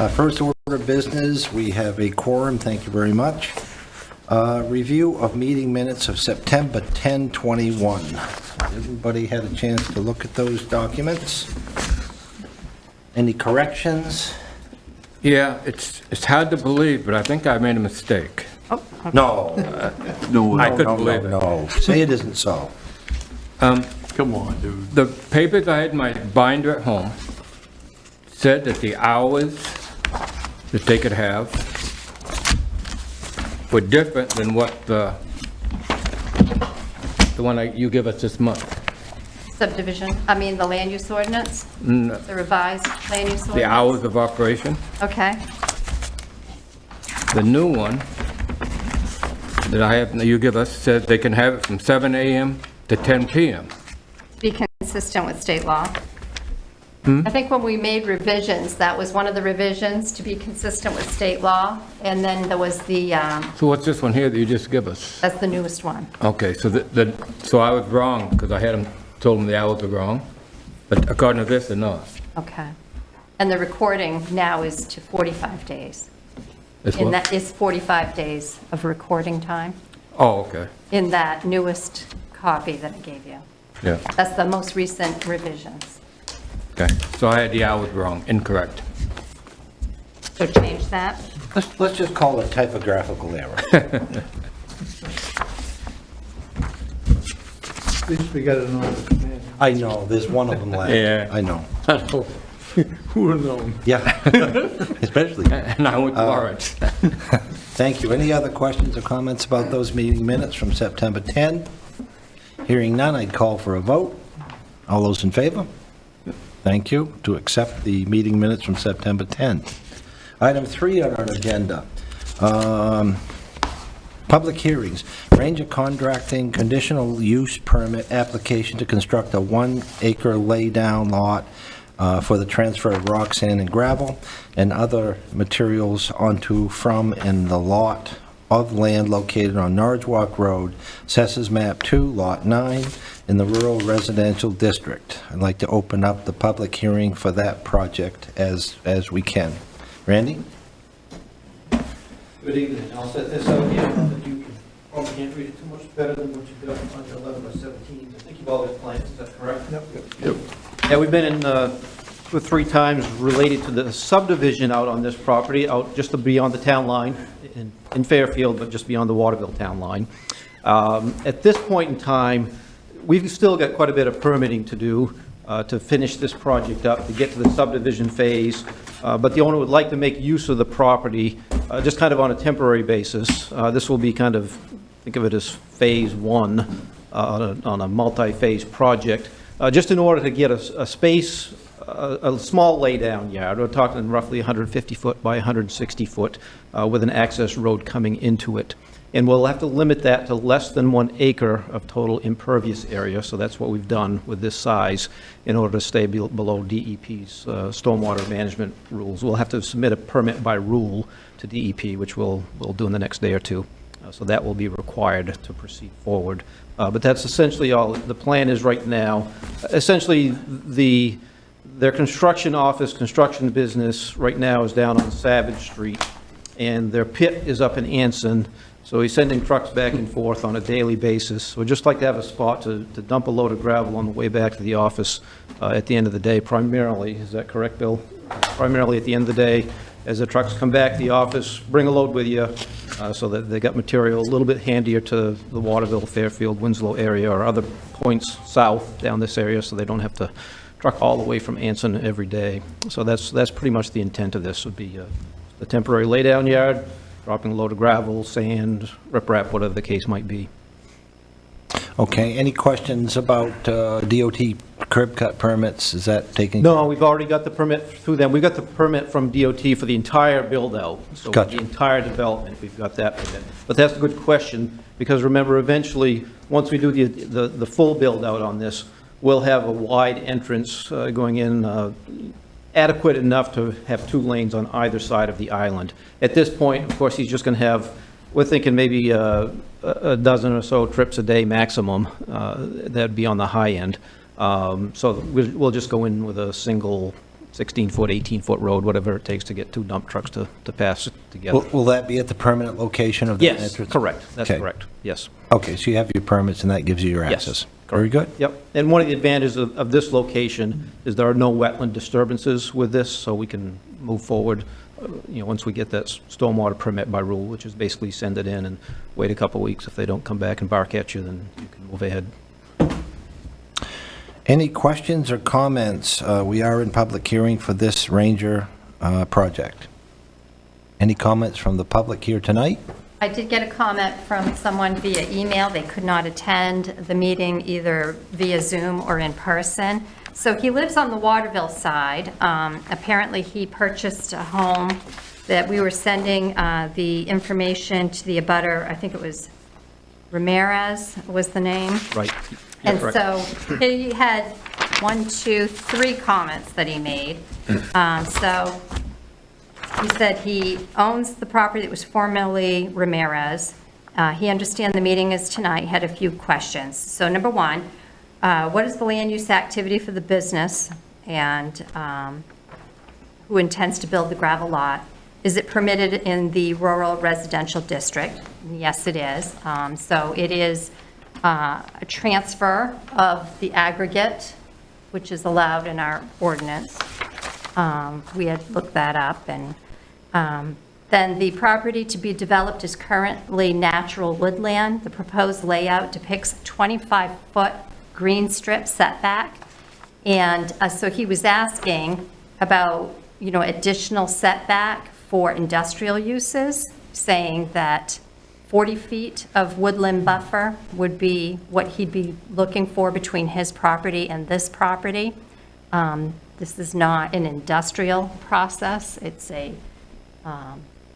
First order of business, we have a quorum, thank you very much. Review of meeting minutes of September 10, 21. Everybody had a chance to look at those documents? Any corrections? Yeah, it's hard to believe, but I think I made a mistake. No. I couldn't believe it. No, say it isn't so. Come on, dude. The papers I had in my binder at home said that the hours that they could have were different than what the one you give us this month. Subdivision, I mean, the land use ordinance, No, the revised land use ordinance? the hours of operation. Okay, The new one that I have, you give us, says they can have it from 7 a.m. to 10 p.m. be consistent with state law. I think when we made revisions, that was one of the revisions, to be consistent with state law, and then there was the, So what's this one here that you just give us? that's the newest one. Okay, so so I was wrong because I had them, told them the hours were wrong, but according to this, they're not. Okay. And the recording now is to 45 days. This And one? that is 45 days of recording time Oh, okay, in that newest copy that I gave you. yeah, That's the most recent revisions. okay. So I had the hours wrong, incorrect. So change that. Let's just call it typographical error. At least we got it on the command. I know, there's one of them left. Yeah. I know. Who would have known? Yeah, especially. And I went to Lawrence. Thank you. Any other questions or comments about those meeting minutes from September 10? Hearing none, I'd call for a vote. All those in favor? Thank you. To accept the meeting minutes from September 10. Item 3 on our agenda. Public hearings. Ranger Contracting Conditional Use Permit application to construct a 1-acre laydown lot for the transfer of rock, sand, and gravel and other materials onto, from, and the lot of land located on Norwich Walk Road, Assessors Map 2, Lot 9, in the Rural Residential District. I'd like to open up the public hearing for that project as we can. Randy? Good evening. I'll set this out here, that you probably can't read it too much better than what you've got on your 11 by 17. I think you've all got plans, is that correct? Yep. Yeah, we've been in 2 or 3 times related to the subdivision out on this property, out just beyond the town line in Fairfield, but just beyond the Waterville town line. At this point in time, we've still got quite a bit of permitting to do to finish this project up, to get to the subdivision phase, but the owner would like to make use of the property just kind of on a temporary basis. This will be kind of, think of it as phase 1 on a multi-phase project, just in order to get a space, a small laydown yard. We're talking roughly 150 foot by 160 foot with an access road coming into it. And we'll have to limit that to less than 1 acre of total impervious area, so that's what we've done with this size in order to stay below DEP's stormwater management rules. We'll have to submit a permit by rule to DEP, which we'll do in the next day or two. So that will be required to proceed forward. But that's essentially all the plan is right now. Essentially, their construction office, construction business right now is down on Savage Street, and their pit is up in Anson. So he's sending trucks back and forth on a daily basis. So we'd just like to have a spot to dump a load of gravel on the way back to the office at the end of the day, primarily. Is that correct, Bill? Primarily at the end of the day, as the trucks come back to the office, bring a load with you so that they got material a little bit handier to the Waterville, Fairfield, Winslow area or other points south down this area so they don't have to truck all the way from Anson every day. So that's pretty much the intent of this, would be the temporary laydown yard, dropping a load of gravel, sand, riprap, whatever the case might be. Okay, any questions about DOT curb cut permits? Is that taking? No, we've already got the permit through them. We got the permit from DOT for the entire build-out. So Gotcha. the entire development, we've got that permit. But that's a good question, because remember, eventually, once we do the full build-out on this, we'll have a wide entrance going in, adequate enough to have 2 lanes on either side of the island. At this point, of course, he's just going to have, we're thinking maybe a dozen or so trips a day maximum. That'd be on the high end. So we'll just go in with a single 16-foot, 18-foot road, whatever it takes to get 2 dump trucks to pass together. Will that be at the permanent location of the Yes, entrance? correct, that's Okay. correct, yes. Okay, so you have your permits, and that gives you your Yes, access? Very good. Yep, and one of the advantages of this location is there are no wetland disturbances with this, so we can move forward, once we get that stormwater permit by rule, which is basically send it in and wait a couple weeks. If they don't come back and bark at you, then you can move ahead. Any questions or comments? We are in public hearing for this Ranger project. Any comments from the public here tonight? I did get a comment from someone via email. They could not attend the meeting either via Zoom or in person. So he lives on the Waterville side. Apparently, he purchased a home that we were sending the information to the abutter. I think it was Ramirez was the name. Right. And Correct. so he had 3 comments that he made. So he said he owns the property that was formerly Ramirez. He understands the meeting is tonight, he had a few questions. So number 1, what is the land use activity for the business, and who intends to build the gravel lot? Is it permitted in the rural residential district? Yes, it is. So it is a transfer of the aggregate, which is allowed in our ordinance. We had looked that up, and then the property to be developed is currently natural woodland. The proposed layout depicts a 25-foot green strip setback. And so he was asking about, additional setback for industrial uses, saying that 40 feet of woodland buffer would be what he'd be looking for between his property and this property. This is not an industrial process. It's a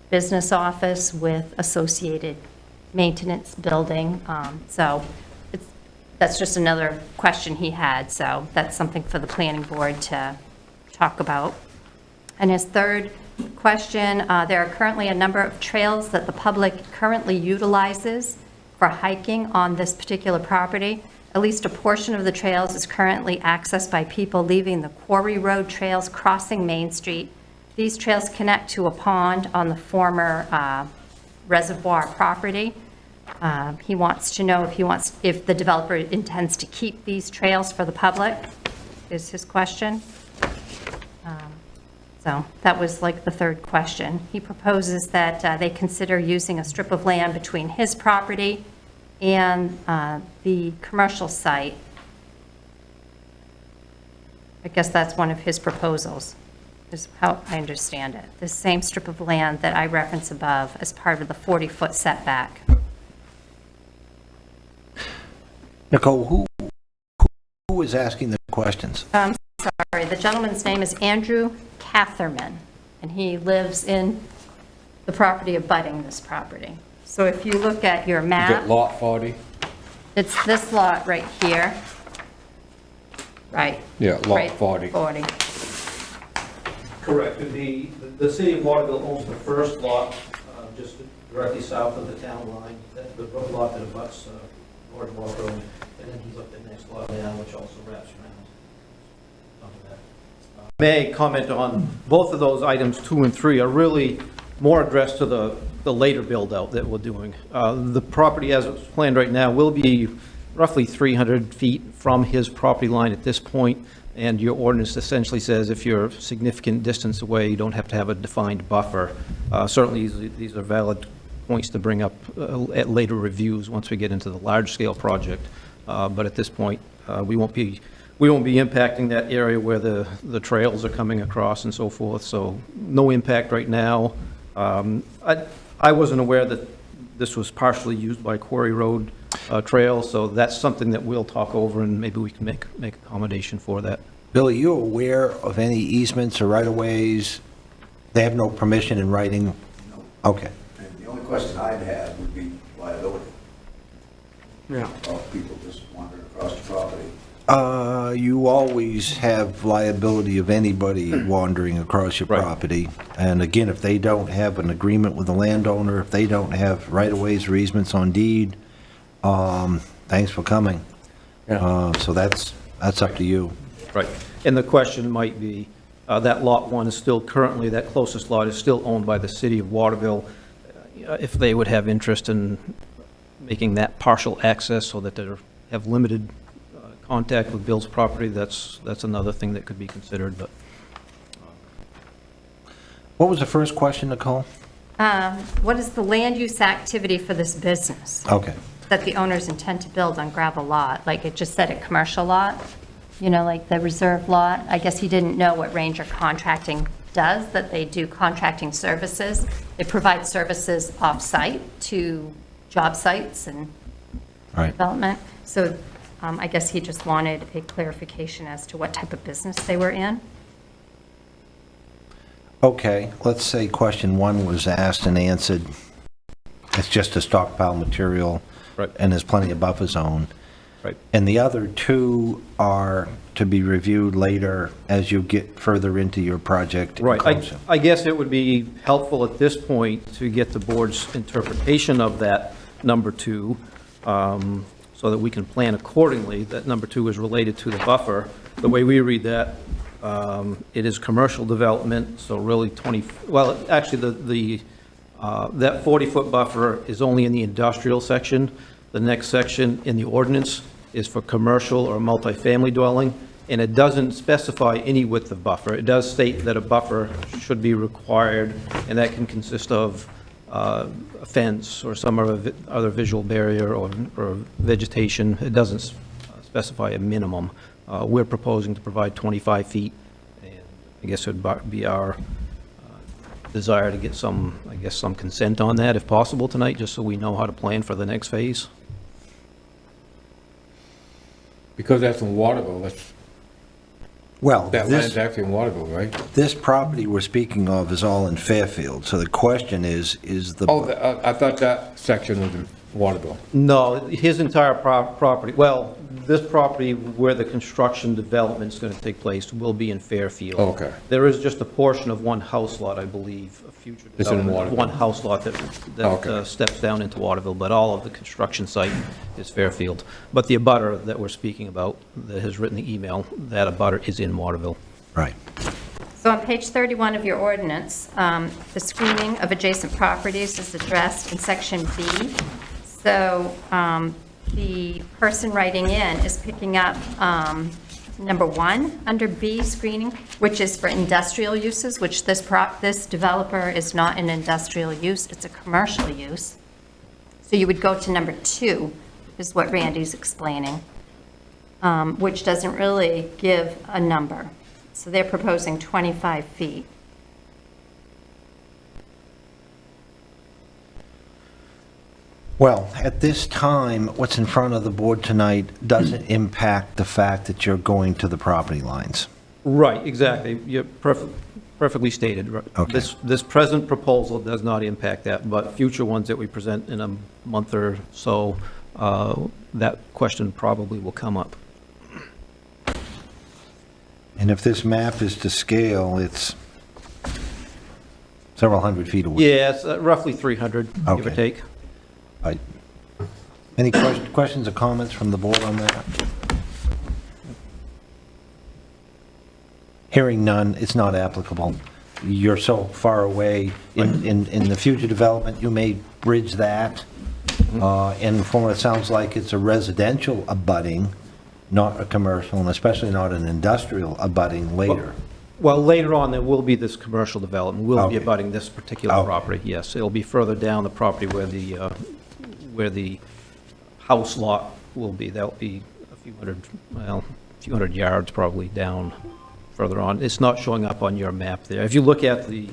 business office with associated maintenance building. So that's just another question he had. So that's something for the planning board to talk about. And his third question, there are currently a number of trails that the public currently utilizes for hiking on this particular property. At least a portion of the trails is currently accessed by people leaving the Quarry Road trails, crossing Main Street. These trails connect to a pond on the former reservoir property. He wants to know if the developer intends to keep these trails for the public, is his question. So that was like the third question. He proposes that they consider using a strip of land between his property and the commercial site. I guess that's one of his proposals, is how I understand it. The same strip of land that I reference above as part of the 40-foot setback. Nicole, who is asking the questions? Sorry, the gentleman's name is Andrew Catherman, and he lives in the property abutting this property. So if you look at your Is map, it lot 40? it's this lot right here. Right. Yeah, lot Right, 40. 40. Correct. The city of Waterville owns the first lot, just directly south of the town line, the lot that abuts North Walk Road, and then he's up the next lot down, which also wraps around onto that. May I comment on both of those items, 2 and 3, are really more addressed to the later build-out that we're doing. The property as it's planned right now will be roughly 300 feet from his property line at this point, and your ordinance essentially says if you're a significant distance away, you don't have to have a defined buffer. Certainly, these are valid points to bring up at later reviews once we get into the large-scale project. But at this point, we won't be impacting that area where the trails are coming across and so forth, so no impact right now. I wasn't aware that this was partially used by Quarry Road Trail, so that's something that we'll talk over, and maybe we can make accommodation for that. Bill, are you aware of any easements or right-of-ways? They have no permission in writing? No. Okay. And the only question I'd have would be liability Yeah. of people just wandering across the property. You always have liability of anybody wandering across your Right. property. And again, if they don't have an agreement with the landowner, if they don't have right-of-ways or easements on deed, thanks for coming. So that's up to you. Right. And the question might be, That Lot 1 is still currently, that closest lot is still owned by the city of Waterville. If they would have interest in making that partial access so that they have limited contact with Bill's property, that's another thing that could be considered, but What was the first question, Nicole? What is the land use activity for this business Okay. that the owners intend to build on gravel lot? Like it just said a commercial lot, you know, like the reserve lot. I guess he didn't know what Ranger Contracting does, that they do contracting services. They provide services off-site to job sites and Right. development. So I guess he just wanted a clarification as to what type of business they were in. Okay, let's say question 1 was asked and answered. It's just a stockpile material. Right. And there's plenty of buffer zone. Right. And the other 2 are to be reviewed later as you get further into your project. and Right. closer. I guess it would be helpful at this point to get the board's interpretation of that number 2, so that we can plan accordingly. That number 2 is related to the buffer. The way we read that, it is commercial development, so really actually, that 40-foot buffer is only in the industrial section. The next section in the ordinance is for commercial or multifamily dwelling, and it doesn't specify any width of buffer. It does state that a buffer should be required, and that can consist of a fence or some other visual barrier or vegetation. It doesn't specify a minimum. We're proposing to provide 25 feet, and I guess it would be our desire to get some consent on that if possible tonight, just so we know how to plan for the next phase. Because that's in Waterville, Well, that land's this, actually in Waterville, right? this property we're speaking of is all in Fairfield. So the question is the... Oh, I thought that section was in Waterville. No, his entire property, well, this property where the construction development is going to take place will be in Fairfield. Okay. There is just a portion of one house lot, I believe, a future It's in development, Waterville. one house lot that Okay. steps down into Waterville, but all of the construction site is Fairfield. But the abutter that we're speaking about, that has written the email, that abutter is in Waterville. Right. So on page 31 of your ordinance, the screening of adjacent properties is addressed in section B. So the person writing in is picking up number 1 under B, screening, which is for industrial uses, which this developer is not an industrial use, it's a commercial use. So you would go to number 2, is what Randy's explaining, which doesn't really give a number. So they're proposing 25 feet. Well, at this time, what's in front of the board tonight doesn't impact the fact that you're going to the property lines. Right, exactly. You're perfectly stated. Right. Okay. This present proposal does not impact that, but future ones that we present in a month or so, that question probably will come up. And if this map is to scale, it's several hundred feet away. Yeah, it's roughly 300, give or Okay. take. Any questions or comments from the board on that? Hearing none, it's not applicable. You're so far away. In the future development, you may bridge that. And from what it sounds like, it's a residential abutting, not a commercial, and especially not an industrial abutting later. Well, later on, there will be this commercial development. We'll be Okay. abutting this particular Okay. property, yes. It'll be further down the property where the house lot will be. That'll be a few hundred yards probably down further on. It's not showing up on your map there. If you look at the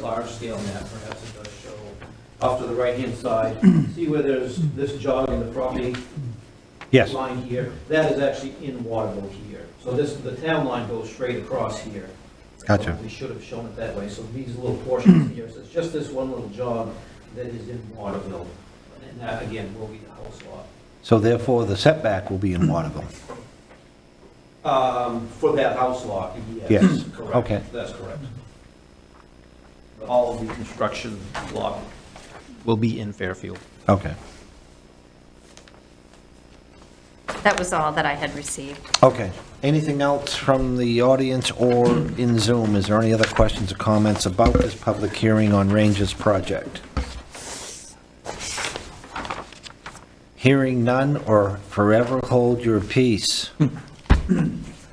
large scale map, perhaps it does show off to the right-hand side. See where there's this jog in the property Yes. line here? That is actually in Waterville here. So the town line goes straight across here. Gotcha. We should have shown it that way. So these little portions here, so it's just this one little jog that is in Waterville. And that, again, will be the house lot. So therefore, the setback will be in Waterville. For that house lot, yes. Yes. Correct. Okay. That's correct. All of the construction lot will be in Fairfield. Okay. That was all that I had received. Okay. Anything else from the audience or in Zoom? Is there any other questions or comments about this public hearing on Ranges project? Hearing none, or forever hold your peace.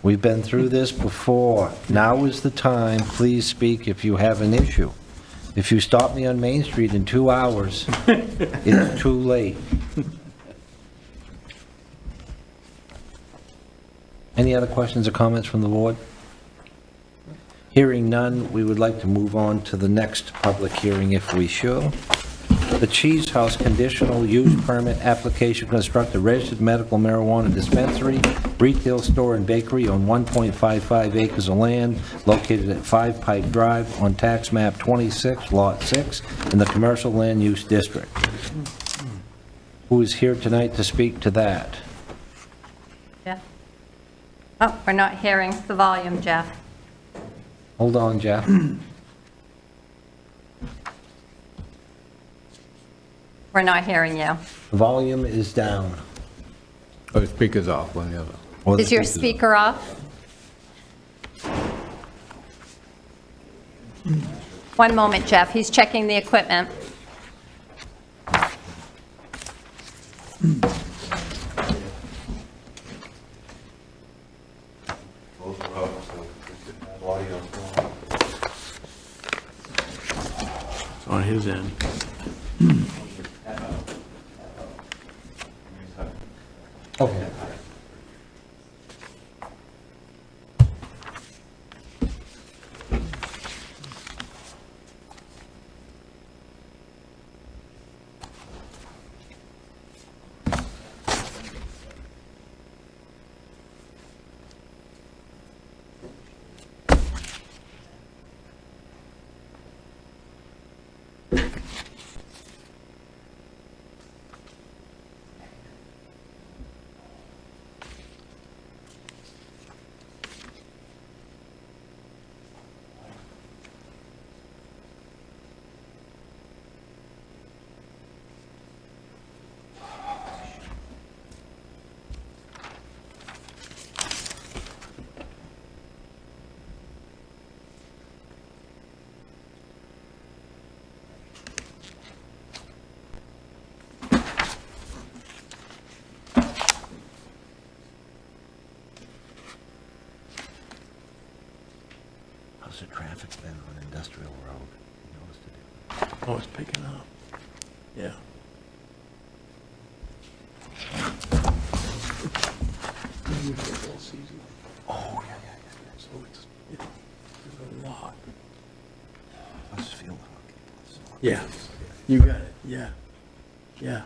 We've been through this before. Now is the time. Please speak if you have an issue. If you stop me on Main Street in 2 hours, it's too late. Any other questions or comments from the board? Hearing none, we would like to move on to the next public hearing if we shall. The Cheese House Conditional Use Permit Application to construct a registered medical marijuana dispensary, retail store, and bakery on 1.55 acres of land located at 5 Pike Drive on tax map 26, lot 6, in the Commercial Land Use District. Who is here tonight to speak to that? Yeah. Oh, we're not hearing the volume, Jeff. Hold on, Jeff. We're not hearing you. The volume is down. Oh, the speaker's off on the other. Or the Is your speaker's speaker off? One moment, Jeff. He's checking the equipment. It's on his end. Okay. How's the traffic been on Industrial Road? You noticed it? Oh, it's picking up. Yeah. Oh, yeah. So it's, there's a lot. I was feeling Yeah, you got it, yeah, yeah.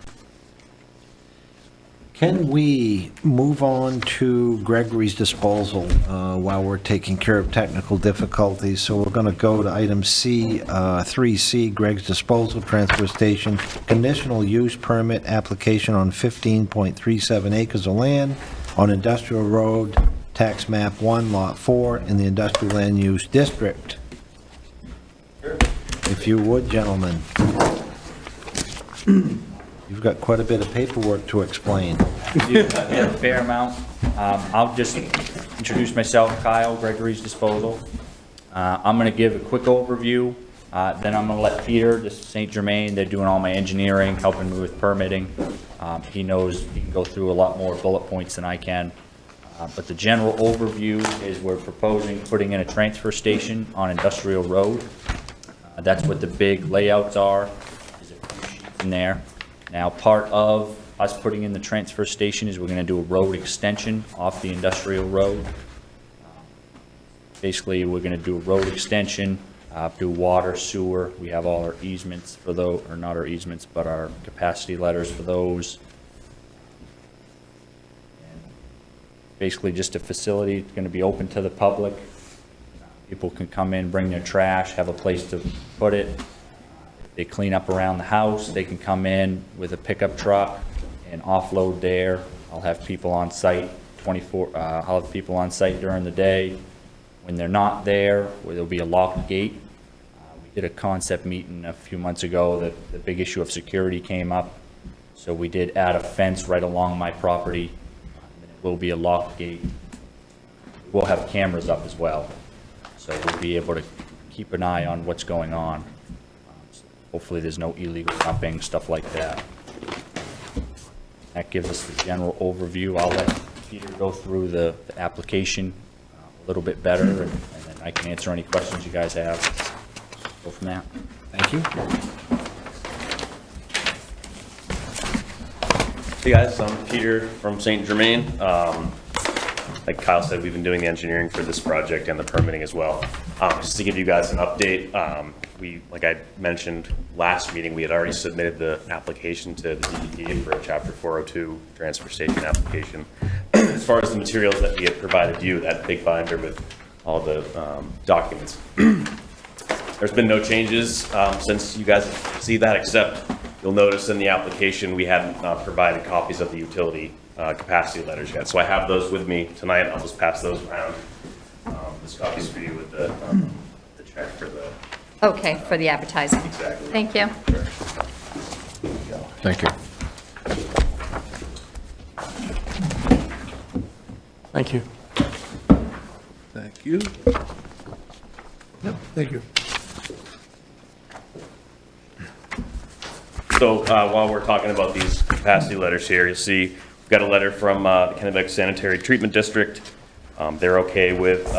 Can we move on to Gregory's disposal while we're taking care of technical difficulties? So we're going to go to item C, 3C, Greg's disposal, transfer station, conditional use permit application on 15.37 acres of land on Industrial Road, tax map 1, lot 4, in the Industrial Land Use District. If you would, gentlemen. You've got quite a bit of paperwork to explain. Yeah, a fair amount. I'll just introduce myself, Kyle, Gregory's Disposal. I'm going to give a quick overview, then I'm going to let Peter, this is St. Germain, they're doing all my engineering, helping me with permitting. He knows, he can go through a lot more bullet points than I can. But the general overview is we're proposing putting in a transfer station on Industrial Road. That's what the big layouts are. There's a few sheets in there. Now, part of us putting in the transfer station is we're going to do a road extension off the Industrial Road. Basically, we're going to do a road extension, do water, sewer. We have all our easements for those, or not our easements, but our capacity letters for those. Basically, just a facility. It's going to be open to the public. People can come in, bring their trash, have a place to put it. They clean up around the house, they can come in with a pickup truck and offload there. I'll have people on site I'll have people on site during the day. When they're not there, there'll be a locked gate. We did a concept meeting a few months ago that the big issue of security came up. So we did add a fence right along my property. will be a lock gate. We'll have cameras up as well, so we'll be able to keep an eye on what's going on. Hopefully, there's no illegal dumping, stuff like that. That gives us the general overview. I'll let Peter go through the application a little bit better, and then I can answer any questions you guys have. Go from there. Thank you. Hey guys, I'm Peter from St. Germain. Like Kyle said, we've been doing the engineering for this project and the permitting as well. Just to give you guys an update, like I mentioned last meeting, we had already submitted the application to the DEP for a Chapter 402 transfer station application. As far as the materials that we had provided you, that big binder with all the documents, there's been no changes since you guys see that, except you'll notice in the application we hadn't provided copies of the utility capacity letters yet. So I have those with me tonight. I'll just pass those around. This copy's for you with the check for the... Okay, for the advertising. Exactly. Thank you. Thank you. Thank you. Thank you. Yep, thank you. So while we're talking about these capacity letters here, you'll see we've got a letter from the Kennebec Sanitary Treatment District. They're okay with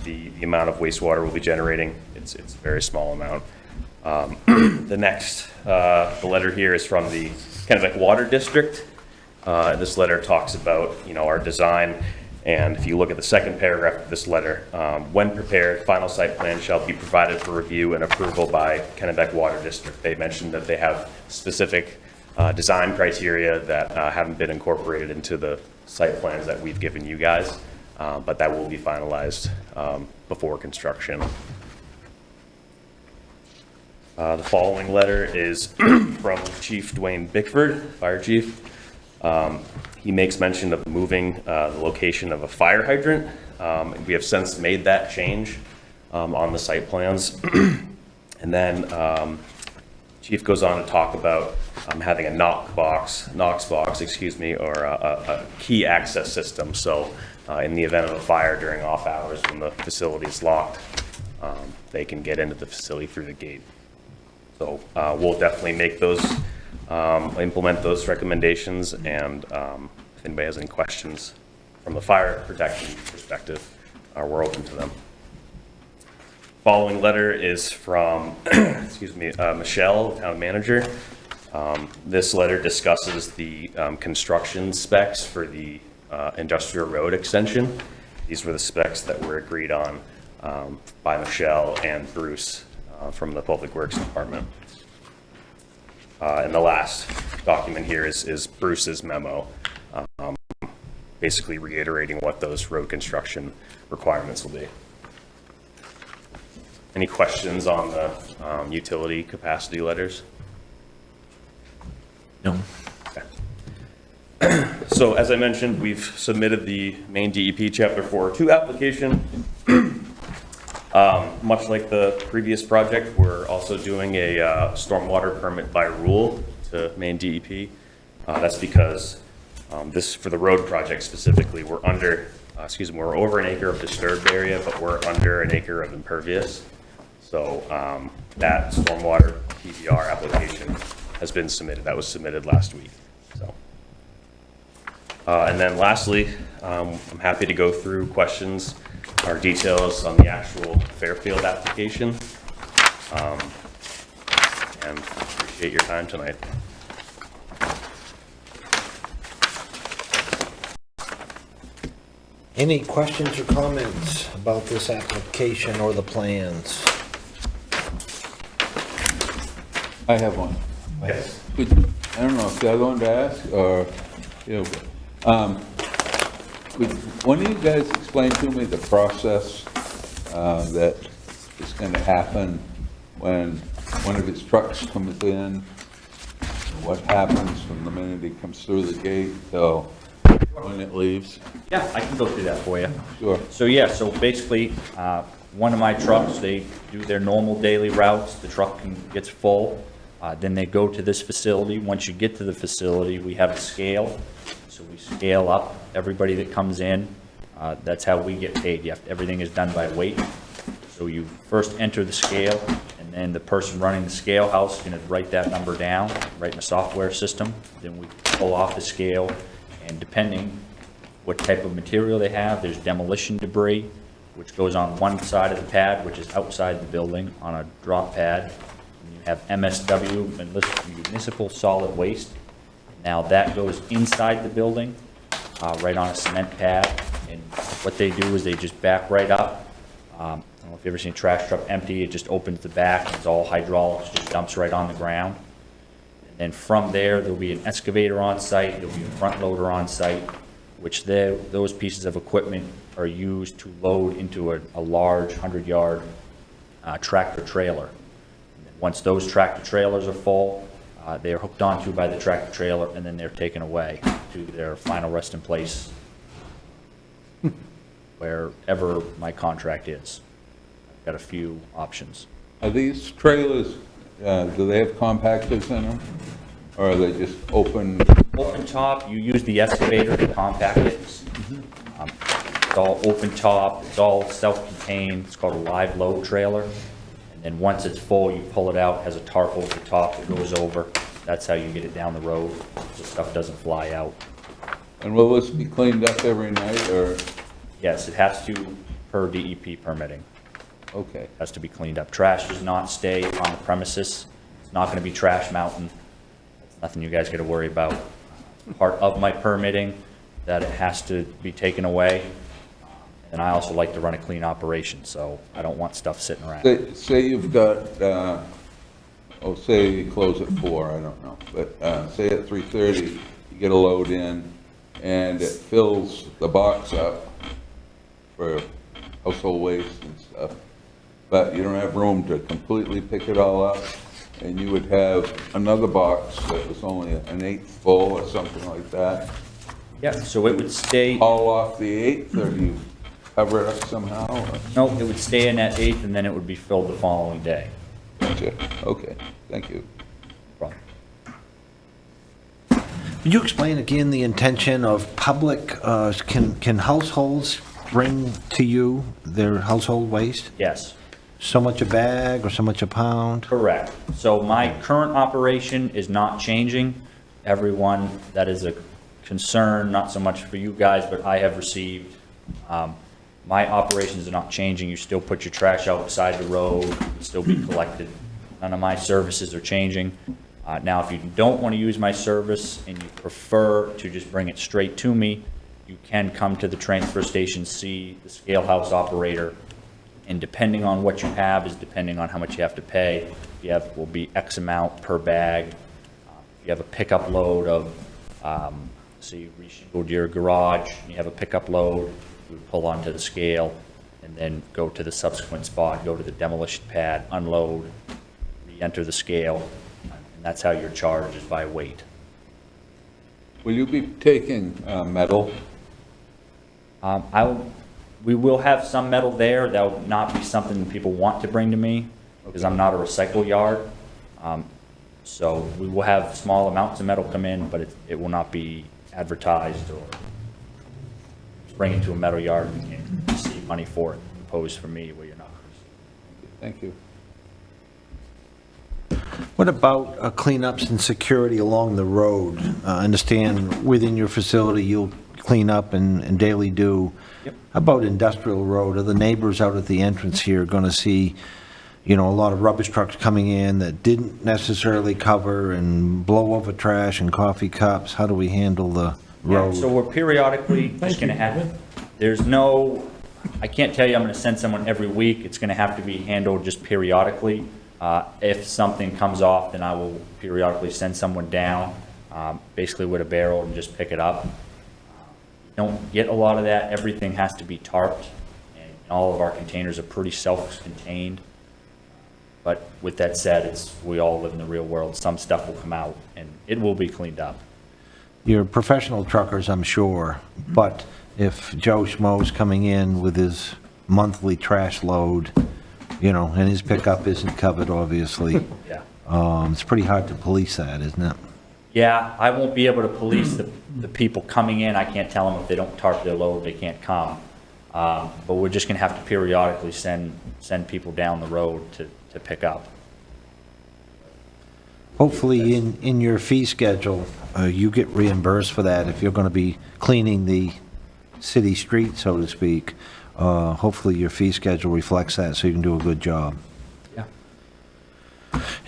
the amount of wastewater we'll be generating. It's a very small amount. The letter here is from the Kennebec Water District. This letter talks about, our design. And if you look at the second paragraph of this letter, when prepared, final site plan shall be provided for review and approval by Kennebec Water District. They mentioned that they have specific design criteria that haven't been incorporated into the site plans that we've given you guys, but that will be finalized before construction. The following letter is from Chief Dwayne Bickford, Fire Chief. He makes mention of moving the location of a fire hydrant. We have since made that change on the site plans. And then Chief goes on to talk about having a Knox box, or a key access system. So in the event of a fire during off hours when the facility is locked, they can get into the facility through the gate. So we'll definitely make those, implement those recommendations, and if anybody has any questions from the fire protection perspective, we're open to them. Following letter is from, Michelle, town manager. This letter discusses the construction specs for the industrial road extension. These were the specs that were agreed on by Michelle and Bruce from the Public Works Department. And the last document here is Bruce's memo, basically reiterating what those road construction requirements will be. Any questions on the utility capacity letters? No. Okay. So as I mentioned, we've submitted the main DEP Chapter 402 application. Much like the previous project, we're also doing a stormwater permit by rule to main DEP. That's because this, for the road project specifically, we're we're over an acre of disturbed area, but we're under an acre of impervious. So that stormwater PBR application has been submitted. That was submitted last week. So, and then lastly, I'm happy to go through questions or details on the actual Fairfield application. And appreciate your time tonight. Any questions or comments about this application or the plans? I have one. Yes. I don't know if the other one to ask, or, could one of you guys explain to me the process that is going to happen when one of his trucks comes in? What happens from the minute he comes through the gate till when it leaves? Yeah, I can go through that for you. Sure. So basically, one of my trucks, they do their normal daily routes. The truck gets full. Then they go to this facility. Once you get to the facility, we have a scale. So we scale up everybody that comes in. That's how we get paid. Everything is done by weight. So you first enter the scale, and then the person running the scale house is going to write that number down, right in a software system. Then we pull off the scale, and depending what type of material they have, there's demolition debris, which goes on one side of the pad, which is outside the building on a drop pad. And you have MSW, Municipal Solid Waste. Now that goes inside the building, right on a cement pad. And what they do is they just back right up. I don't know if you've ever seen a trash truck empty, it just opens the back, it's all hydraulics, just dumps right on the ground. And then from there, there'll be an excavator on site, there'll be a front loader on site, which those pieces of equipment are used to load into a large 100-yard tractor trailer. And then once those tractor trailers are full, they're hooked onto by the tractor trailer, and then they're taken away to their final resting place, wherever my contract is. I've got a few options. Are these trailers, do they have compactors in them? Or are they just open? Open top, you use the excavator to compact it. It's all open top, it's all self-contained, it's called a live load trailer. And then once it's full, you pull it out, has a tarp over the top that goes over. That's how you get it down the road, so stuff doesn't fly out. And will this be cleaned up every night, or? Yes, it has to, per DEP permitting. Okay. Has to be cleaned up. Trash does not stay on the premises. It's not going to be trash mountain. That's nothing you guys got to worry about. Part of my permitting, that it has to be taken away. And I also like to run a clean operation, so I don't want stuff sitting around. Say you've got, say you close at 4, I don't know, but say at 3:30, you get a load in, and it fills the box up for household waste and stuff, but you don't have room to completely pick it all up, and you would have another box that was only an 1/8 full or something like that. Yeah, so it would stay, Haul off the 1/8, or do you cover it up somehow? Or? no, it would stay in that 1/8, and then it would be filled the following day. Gotcha. Okay, thank you. Problem. Could you explain again the intention of public, can households bring to you their household waste? Yes. So much a bag or so much a pound? Correct. So my current operation is not changing. Everyone, that is a concern, not so much for you guys, but I have received. My operations are not changing. You still put your trash outside the road, it'll still be collected. None of my services are changing. Now, if you don't want to use my service and you prefer to just bring it straight to me, you can come to the transfer station, see the scale house operator, and depending on what you have is depending on how much you have to pay. You have, will be X amount per bag. You have a pickup load of, so you go to your garage, and you have a pickup load, you pull onto the scale, and then go to the subsequent spot, go to the demolition pad, unload, re-enter the scale, and that's how you're charged, is by weight. Will you be taking metal? We will have some metal there. That will not be something people want to bring to me, because I'm not a recycle yard. So we will have small amounts of metal come in, but it will not be advertised or bring it to a metal yard and receive money for it, opposed for me where you're not. Thank you. What about cleanups and security along the road? I understand within your facility you'll clean up and daily do. Yep. How about industrial road? Are the neighbors out at the entrance here going to see, you know, a lot of rubbish trucks coming in that didn't necessarily cover and blow over trash and coffee cups? How do we handle the road? Yeah, so we're periodically just going to have, there's no, I can't tell you I'm going to send someone every week. It's going to have to be handled just periodically. If something comes off, then I will periodically send someone down, basically with a barrel, and just pick it up. Don't get a lot of that. Everything has to be tarped, and all of our containers are pretty self-contained. But with that said, we all live in the real world. Some stuff will come out, and it will be cleaned up. You're professional truckers, I'm sure, but if Joe Schmo's coming in with his monthly trash load, you know, and his pickup isn't covered, obviously, Yeah. it's pretty hard to police that, isn't it? Yeah, I won't be able to police the people coming in. I can't tell them if they don't tarp their load, they can't come. But we're just gonna have to periodically send people down the road to pick up. Hopefully, in your fee schedule, you get reimbursed for that if you're going to be cleaning the city street, so to speak. Hopefully, your fee schedule reflects that, so you can do a good job. Yeah.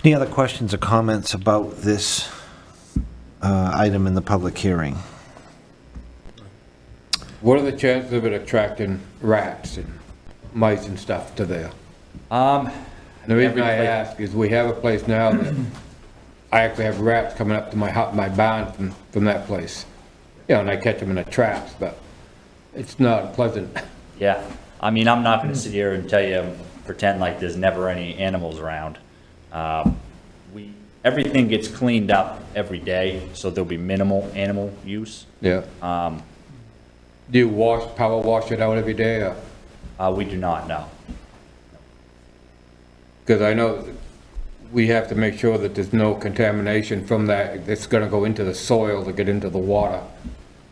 Any other questions or comments about this item in the public hearing? What are the chances of it attracting rats and mice and stuff to there? The reason I ask is we have a place now that I actually have rats coming up to my barn from that place. You know, and I catch them in the traps, but it's not pleasant. Yeah, I mean, I'm not gonna sit here and tell you, pretend like there's never any animals around. Everything gets cleaned up every day, so there'll be minimal animal use. Yeah. Do you power wash it out every day, or? We do not, no. Because I know we have to make sure that there's no contamination from that that's gonna go into the soil to get into the water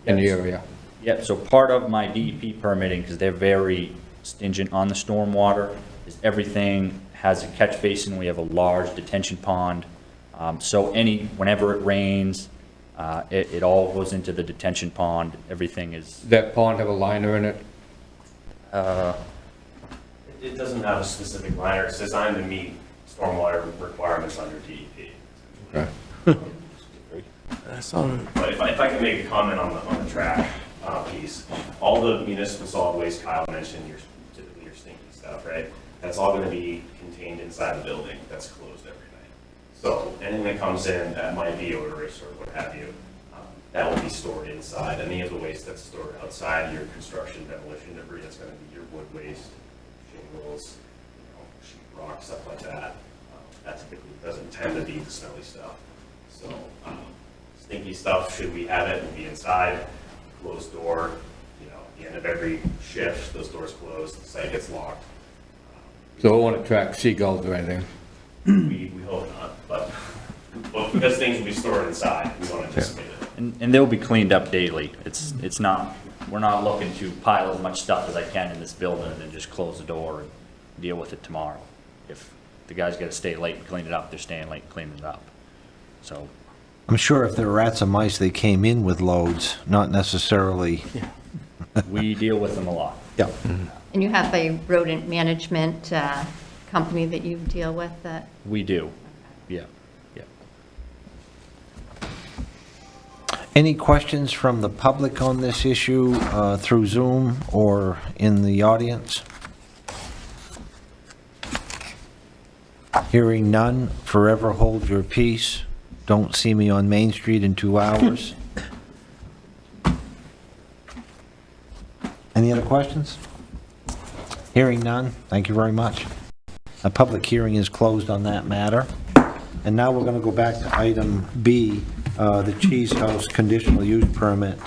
in the Yes. area. Yep, so part of my DEP permitting, because they're very stringent on the stormwater, is everything has a catch basin. We have a large detention pond. So whenever it rains, it all goes into the detention pond. Everything is, Does that pond have a liner in it? It doesn't have a specific liner. It's designed to meet stormwater requirements under DEP. Okay. That's all right. But if I can make a comment on the trash piece, all the municipal solid waste Kyle mentioned, typically your stinky stuff, right? That's all going to be contained inside the building. That's closed every night. So anything that comes in that might be odorous or what have you, that will be stored inside. Any of the waste that's stored outside, your construction demolition debris, that's going to be your wood waste, shingles, sheetrock, stuff like that. That typically doesn't tend to be the smelly stuff. So stinky stuff, should we have it, will be inside, closed door. At the end of every shift, those doors close, the site gets locked. So it won't attract seagulls or anything? We hope not, but because things will be stored inside, we don't anticipate it. and they'll be cleaned up daily. It's not, we're not looking to pile as much stuff as I can in this building and then just close the door and deal with it tomorrow. If the guys gotta stay late and clean it up, they're staying late and cleaning it up. So, I'm sure if there were rats and mice, they came in with loads, not necessarily. we deal with them a lot. Yeah. And you have a rodent management company that you deal with that? We do, yeah, yeah. Any questions from the public on this issue through Zoom or in the audience? Hearing none, forever hold your peace. Don't see me on Main Street in 2 hours. Any other questions? Hearing none, thank you very much. A public hearing is closed on that matter. And now we're going to go back to item B, the Cheese House conditional use permit.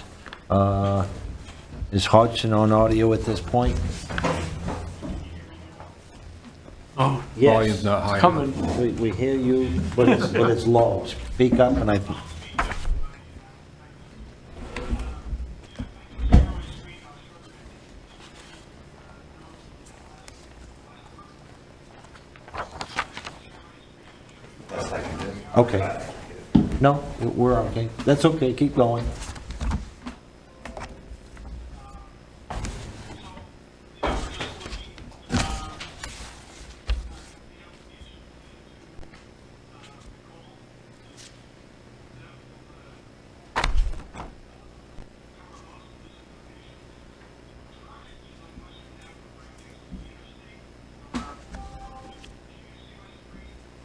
Is Hodgson on audio at this point? Oh, Volume's not high. coming. We hear you, but it's low. Speak up and I... Okay. No, we're okay. That's okay, keep going.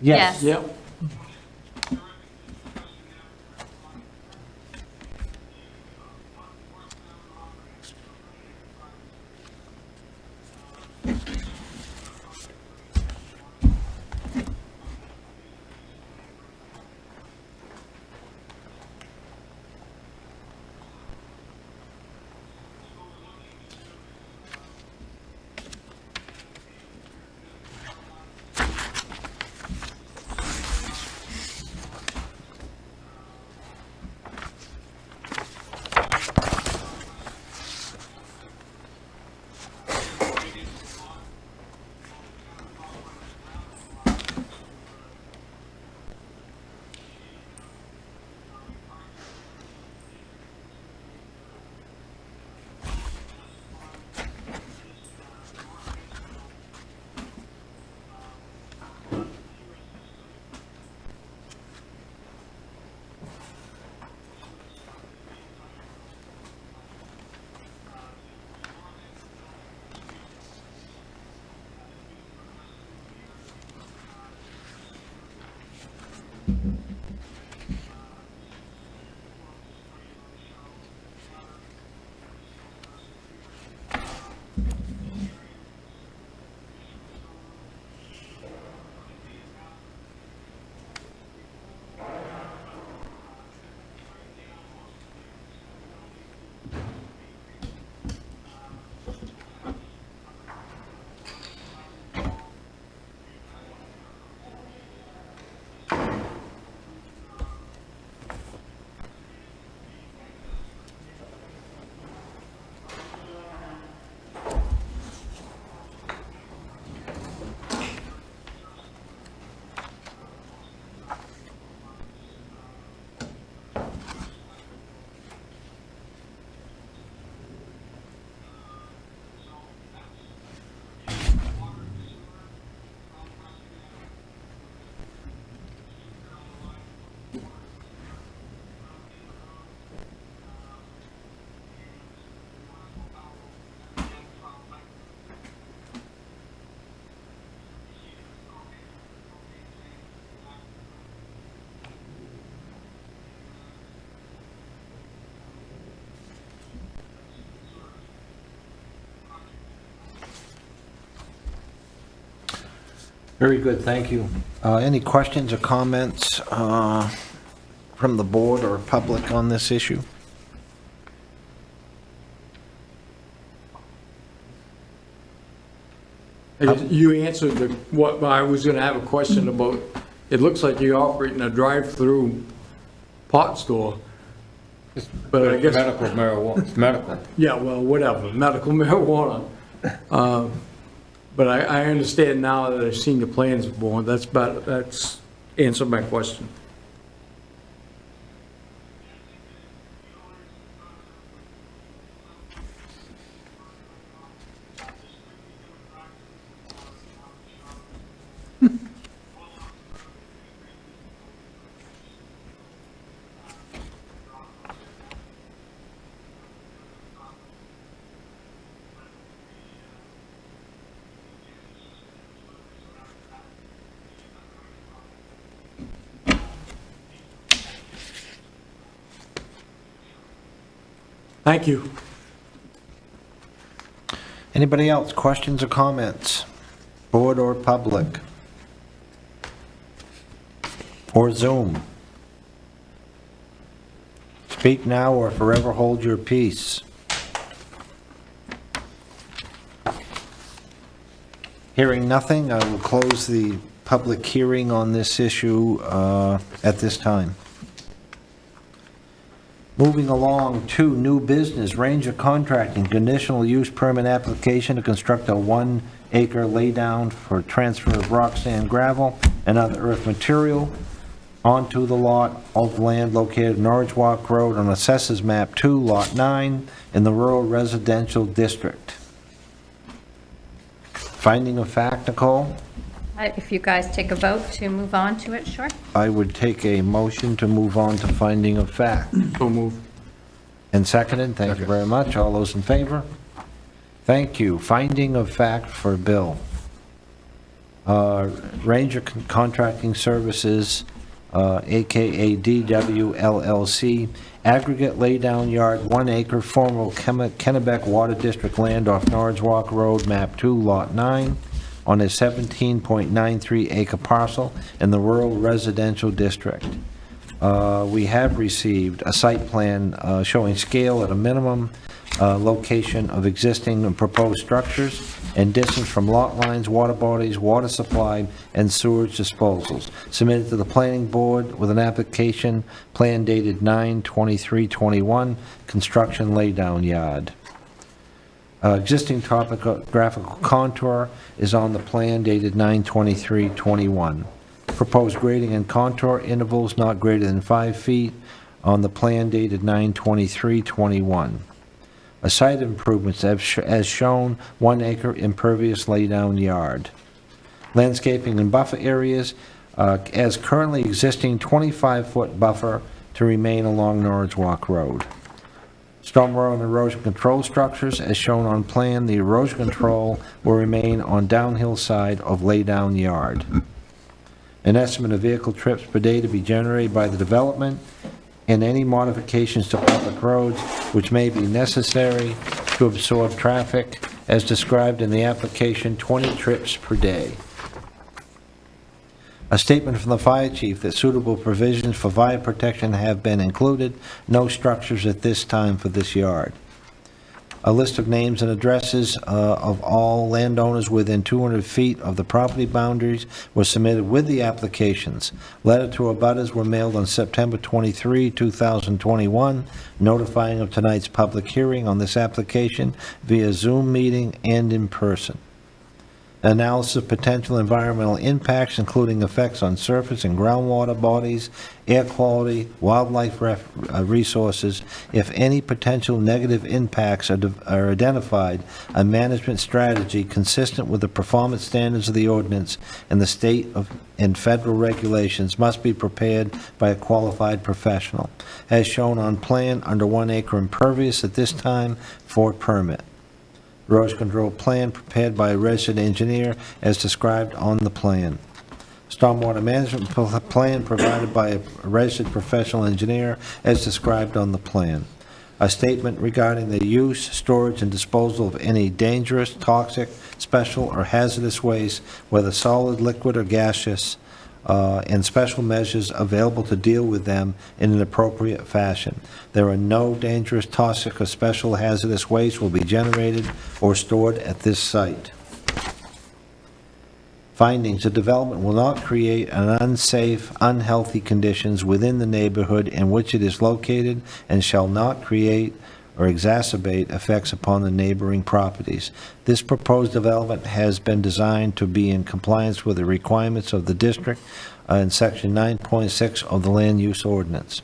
Yes. Yep. Very good, thank you. Any questions or comments from the board or public on this issue? You answered what I was gonna have a question about. It looks like you're operating a drive-through pot store. But I guess, Medical marijuana, it's medical. yeah, well, whatever, medical marijuana. But I understand now that I've seen the plans more, that's answered my question. Thank you. Anybody else, questions or comments? Board or public? Or Zoom? Speak now or forever hold your peace. Hearing nothing, I will close the public hearing on this issue at this time. Moving along to new business, Ranger Contracting, conditional use permit application to construct a 1-acre laydown for transfer of rock, sand, gravel, and other earth material onto the lot of land located Norwich Walk Road on Assessors Map 2, Lot 9, in the Rural Residential District. Finding of fact, Nicole? If you guys take a vote to move on to it, sure. I would take a motion to move on to finding of fact. So move. And seconded, thank you very much. All those in favor? Thank you. Finding of fact for Bill. Ranger Contracting Services, AKA DW LLC, aggregate laydown yard, 1 acre, former Kennebec Water District land off Norwich Walk Road, map 2, lot 9, on a 17.93 acre parcel in the rural residential district. We have received a site plan showing scale at a minimum, location of existing and proposed structures, and distance from lot lines, water bodies, water supply, and sewage disposals, submitted to the planning board with an application plan dated 9/23/21, construction laydown yard. Existing topographical contour is on the plan dated 9/23/21. Proposed grading and contour intervals not greater than 5 feet on the plan dated 9/23/21. A site improvements as shown, 1 acre impervious laydown yard. Landscaping and buffer areas as currently existing 25-foot buffer to remain along Norwich Walk Road. Stormwater and erosion control structures as shown on plan. The erosion control will remain on downhill side of laydown yard. an estimate of vehicle trips per day to be generated by the development, and any modifications to public roads which may be necessary to absorb traffic as described in the application, 20 trips per day. A statement from the fire chief that suitable provisions for fire protection have been included. No structures at this time for this yard. A list of names and addresses of all landowners within 200 feet of the property boundaries was submitted with the applications. Letter to abutters were mailed on September 23, 2021, notifying of tonight's public hearing on this application via Zoom meeting and in person. Analysis of potential environmental impacts, including effects on surface and groundwater bodies, air quality, wildlife resources. If any potential negative impacts are identified, a management strategy consistent with the performance standards of the ordinance and the state and federal regulations must be prepared by a qualified professional, as shown on plan under 1 acre impervious at this time for permit. Erosion control plan prepared by a registered engineer as described on the plan. Stormwater management plan provided by a registered professional engineer as described on the plan. A statement regarding the use, storage, and disposal of any dangerous, toxic, special, or hazardous waste, whether solid, liquid, or gaseous, and special measures available to deal with them in an appropriate fashion. There are no dangerous, toxic, or special hazardous waste will be generated or stored at this site. Findings: the development will not create an unsafe, unhealthy conditions within the neighborhood in which it is located and shall not create or exacerbate effects upon the neighboring properties. This proposed development has been designed to be in compliance with the requirements of the district in Section 9.6 of the Land Use Ordinance.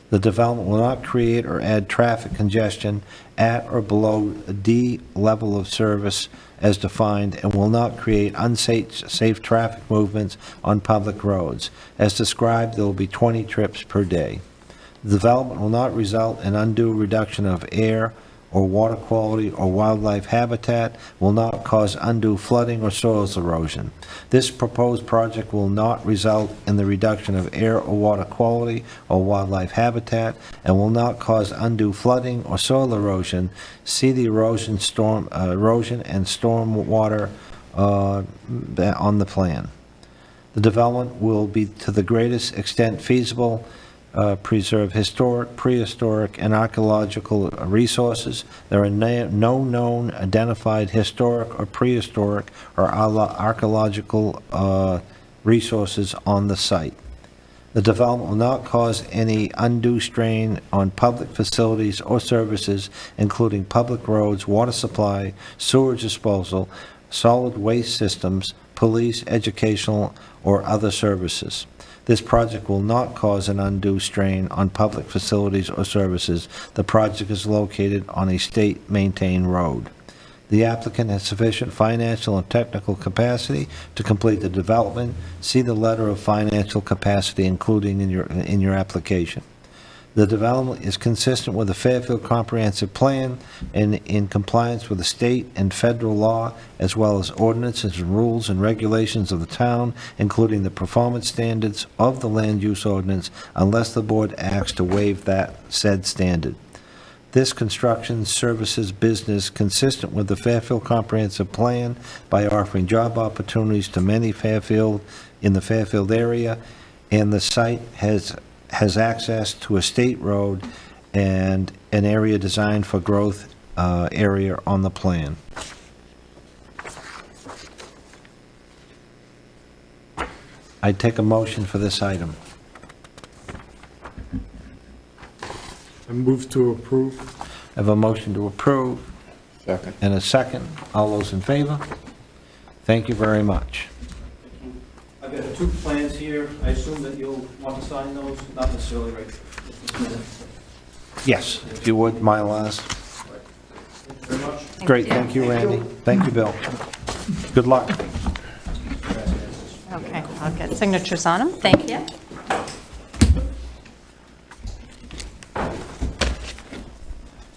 The development will not create or add traffic congestion at or below D level of service as defined, and will not create unsafe traffic movements on public roads. As described, there will be 20 trips per day. The development will not result in undue reduction of air or water quality or wildlife habitat, will not cause undue flooding or soils erosion. This proposed project will not result in the reduction of air or water quality or wildlife habitat, and will not cause undue flooding or soil erosion. See the erosion and storm water on the plan. The development will be to the greatest extent feasible preserve historic, prehistoric, and archaeological resources. There are no known identified historic or prehistoric or archaeological resources on the site. The development will not cause any undue strain on public facilities or services, including public roads, water supply, sewage disposal, solid waste systems, police, educational, or other services. This project will not cause an undue strain on public facilities or services. The project is located on a state-maintained road. The applicant has sufficient financial and technical capacity to complete the development. See the letter of financial capacity including in your application. The development is consistent with the Fairfield Comprehensive Plan and in compliance with the state and federal law, as well as ordinances, rules, and regulations of the town, including the performance standards of the Land Use Ordinance, unless the board acts to waive that said standard. This construction services business consistent with the Fairfield Comprehensive Plan by offering job opportunities to many in the Fairfield area, and the site has access to a state road and an area designed for growth area on the plan. I'd take a motion for this item. I move to approve. I have a motion to approve Second. and a second. All those in favor? Thank you very much. I've got two plans here. I assume that you'll want to sign those, not necessarily right this minute. Yes, if you would, my last. Thank you very much. Great, thank you, Randy. Thank you, Bill. Good luck. Okay, I'll get signatures on them. Thank you.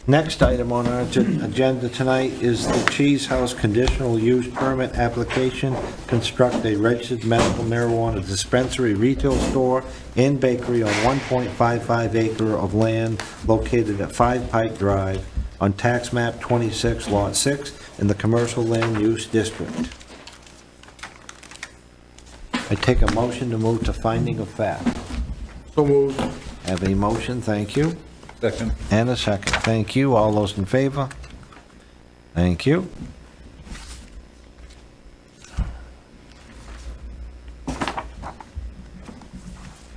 Next item on our agenda tonight is the Cheese House conditional use permit application. Construct a registered medical marijuana dispensary, retail store, and bakery on 1.55 acre of land located at 5 Pike Drive on tax map 26, lot 6, in the commercial land use district. I take a motion to move to finding of fact. So moved. Have a motion, thank you. Second. And a second. Thank you. All those in favor? Thank you.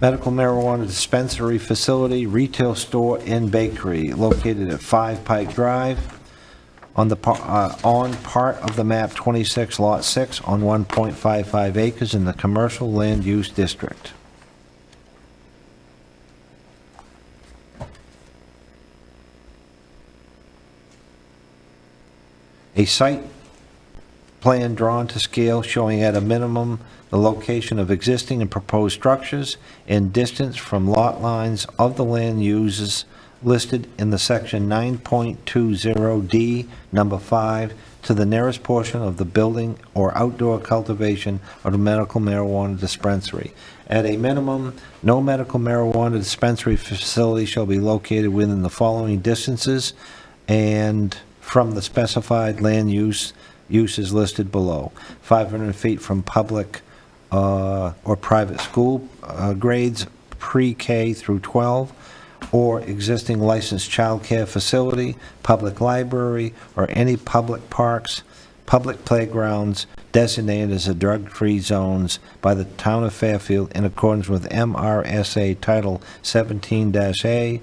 Medical marijuana dispensary facility, retail store, and bakery located at 5 Pike Drive on part of the map 26, lot 6, on 1.55 acres in the commercial land use district. A site plan drawn to scale showing at a minimum the location of existing and proposed structures and distance from lot lines of the land uses listed in the section 9.20D, number 5, to the nearest portion of the building or outdoor cultivation of the medical marijuana dispensary. At a minimum, no medical marijuana dispensary facility shall be located within the following distances and from the specified land uses listed below: 500 feet from public or private school grades pre-K through 12, or existing licensed childcare facility, public library, or any public parks, public playgrounds designated as a drug-free zones by the town of Fairfield in accordance with MRSA Title 17-A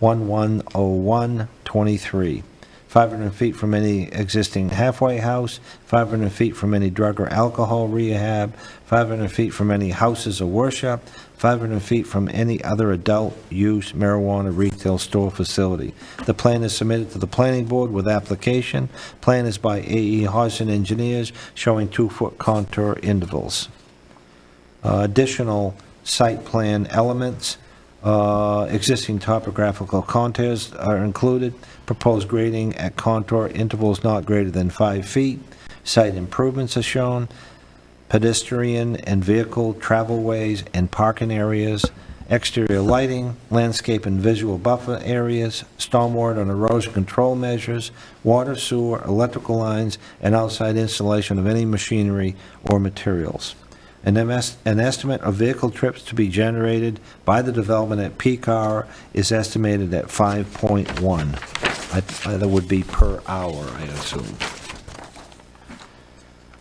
1101-23. 500 feet from any existing halfway house, 500 feet from any drug or alcohol rehab, 500 feet from any houses of worship, 500 feet from any other adult use marijuana retail store facility. The plan is submitted to the planning board with application. Plan is by A.E. Hodgson Engineers, showing 2-foot contour intervals. Additional site plan elements. Existing topographical contours are included. Proposed grading at contour intervals not greater than 5 feet. Site improvements are shown. Pedestrian and vehicle travelways and parking areas. Exterior lighting, landscape and visual buffer areas, stormwater and erosion control measures, water, sewer, electrical lines, and outside installation of any machinery or materials. An estimate of vehicle trips to be generated by the development at peak hour is estimated at 5.1. That would be per hour, I assume.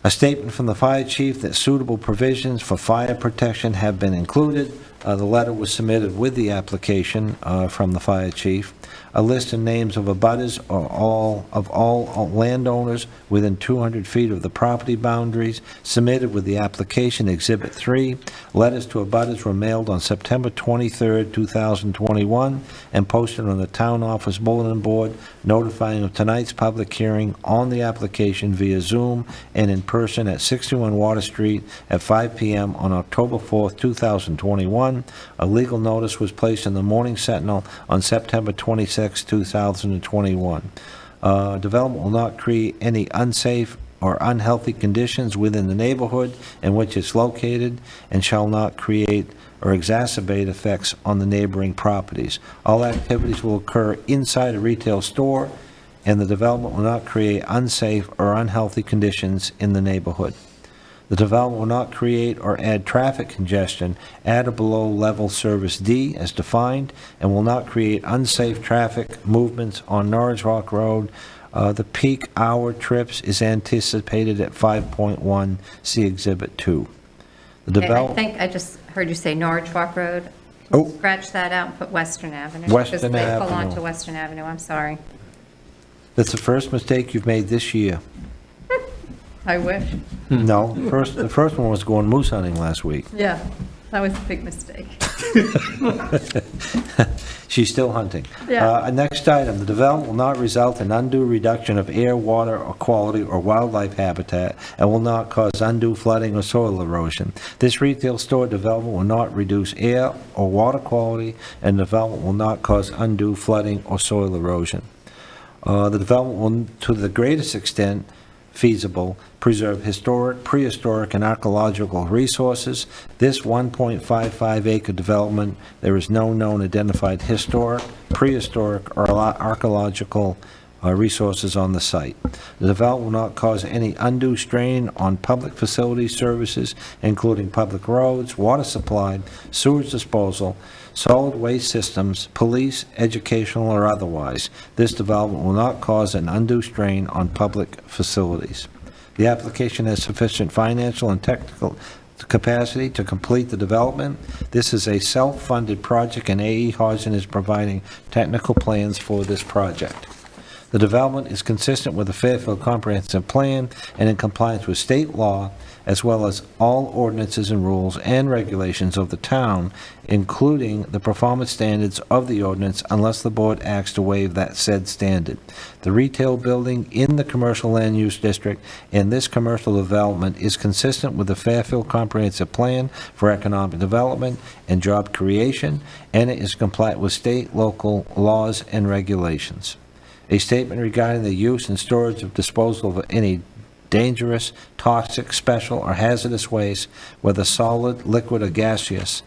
A statement from the fire chief that suitable provisions for fire protection have been included. The letter was submitted with the application from the fire chief. A list of names of abutters or all landowners within 200 feet of the property boundaries submitted with the application, Exhibit 3. Letters to abutters were mailed on September 23, 2021, and posted on the town office bulletin board, notifying of tonight's public hearing on the application via Zoom and in person at 61 Water Street at 5 p.m. on October 4, 2021. A legal notice was placed in the Morning Sentinel on September 26, 2021. Development will not create any unsafe or unhealthy conditions within the neighborhood in which it's located and shall not create or exacerbate effects on the neighboring properties. All activities will occur inside a retail store, and the development will not create unsafe or unhealthy conditions in the neighborhood. The development will not create or add traffic congestion at or below level service D as defined, and will not create unsafe traffic movements on Norwich Rock Road. The peak hour trips is anticipated at 5.1, see Exhibit 2. I think I just heard you say Norwich Walk Road. Oh. Scratch that out and put Western Avenue. Western Because they pull Avenue. onto Western Avenue, I'm sorry. That's the first mistake you've made this year. I wish. No, the first one was going moose hunting last week. Yeah, that was a big mistake. She's still hunting. Yeah. Next item, the development will not result in undue reduction of air, water, or quality or wildlife habitat, and will not cause undue flooding or soil erosion. This retail store development will not reduce air or water quality, and development will not cause undue flooding or soil erosion. The development will, to the greatest extent feasible, preserve historic, prehistoric, and archaeological resources. This 1.55 acre development, there is no known identified historic, prehistoric, or archaeological resources on the site. The development will not cause any undue strain on public facility services, including public roads, water supply, sewage disposal, solid waste systems, police, educational, or otherwise. This development will not cause an undue strain on public facilities. The application has sufficient financial and technical capacity to complete the development. This is a self-funded project, and A.E. Hodgson is providing technical plans for this project. The development is consistent with the Fairfield Comprehensive Plan and in compliance with state law, as well as all ordinances and rules and regulations of the town, including the performance standards of the ordinance, unless the board acts to waive that said standard. The retail building in the commercial land use district and this commercial development is consistent with the Fairfield Comprehensive Plan for Economic Development and Job Creation, and it is compliant with state, local laws and regulations. A statement regarding the use and storage of disposal of any dangerous, toxic, special, or hazardous waste, whether solid, liquid, or gaseous,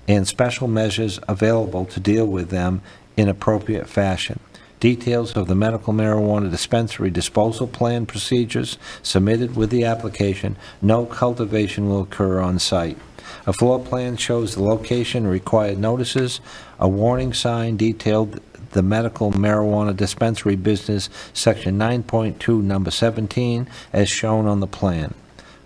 and special measures available to deal with them in appropriate fashion. Details of the medical marijuana dispensary disposal plan procedures submitted with the application. No cultivation will occur on site. A floor plan shows the location, required notices, a warning sign detailed the medical marijuana dispensary business, section 9.2, number 17, as shown on the plan.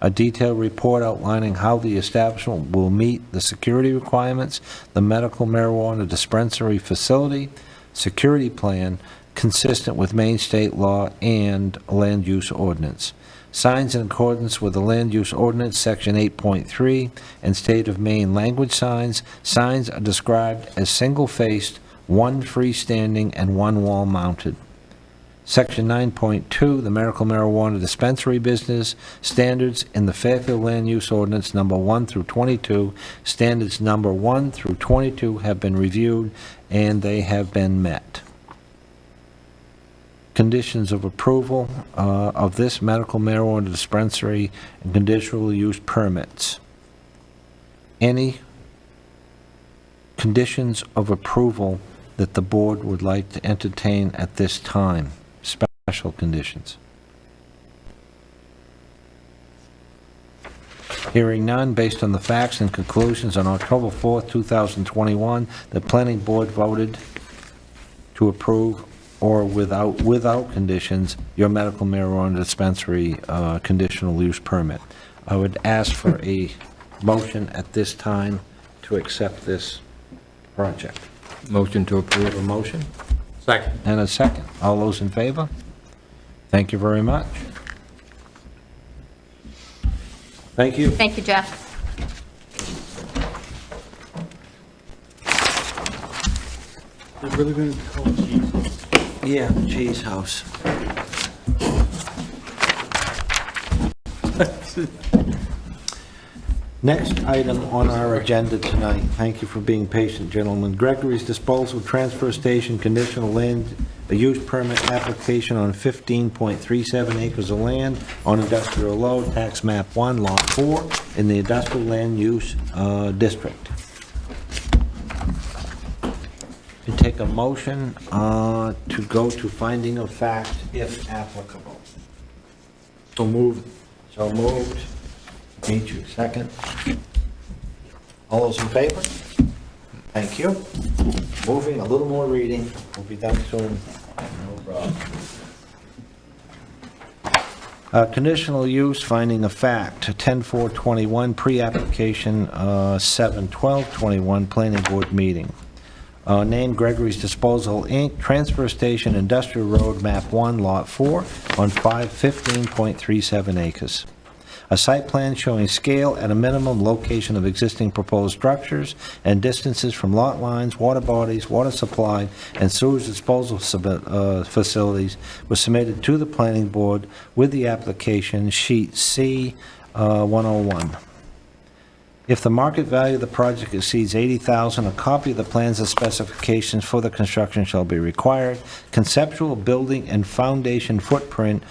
A detailed report outlining how the establishment will meet the security requirements, the medical marijuana dispensary facility, security plan, consistent with Maine state law and land use ordinance. Signs in accordance with the land use ordinance, section 8.3, and state of Maine language signs. Signs are described as single-faced, one freestanding, and one wall-mounted. Section 9.2, the medical marijuana dispensary business standards in the Fairfield Land Use Ordinance number 1 through 22. Standards number 1 through 22 have been reviewed and they have been met. Conditions of approval of this medical marijuana dispensary and conditional use permits. Any conditions of approval that the board would like to entertain at this time? Special conditions. Hearing none, based on the facts and conclusions on October 4th, 2021, the planning board voted to approve or without conditions your medical marijuana dispensary conditional use permit. I would ask for a motion at this time to accept this project. Motion to approve. A motion Second. and a second. All those in favor? Thank you very much. Thank you. Thank you, Jeff. They're really going to call it cheese. Yeah, Cheese House. Next item on our agenda tonight, thank you for being patient, gentlemen. Gregory's Disposal Transfer Station Conditional Land Use Permit Application on 15.37 acres of land on industrial load, tax map 1, lot 4, in the Industrial Land Use District. You take a motion to go to finding of fact if applicable. So moved. So moved. Meet you. Second. All those in favor? Thank you. Moving, a little more reading. We'll be done soon. No problem. Conditional use finding of fact, 10/4/21, pre-application 7/12/21, planning board meeting. Name Gregory's Disposal, Inc., Transfer Station, Industrial Road, map 1, lot 4, on 15.37 acres. A site plan showing scale at a minimum, location of existing proposed structures, and distances from lot lines, water bodies, water supply, and sewage disposal facilities was submitted to the planning board with the application sheet C 101. If the market value of the project exceeds $80,000, a copy of the plans and specifications for the construction shall be required. Conceptual building and foundation footprint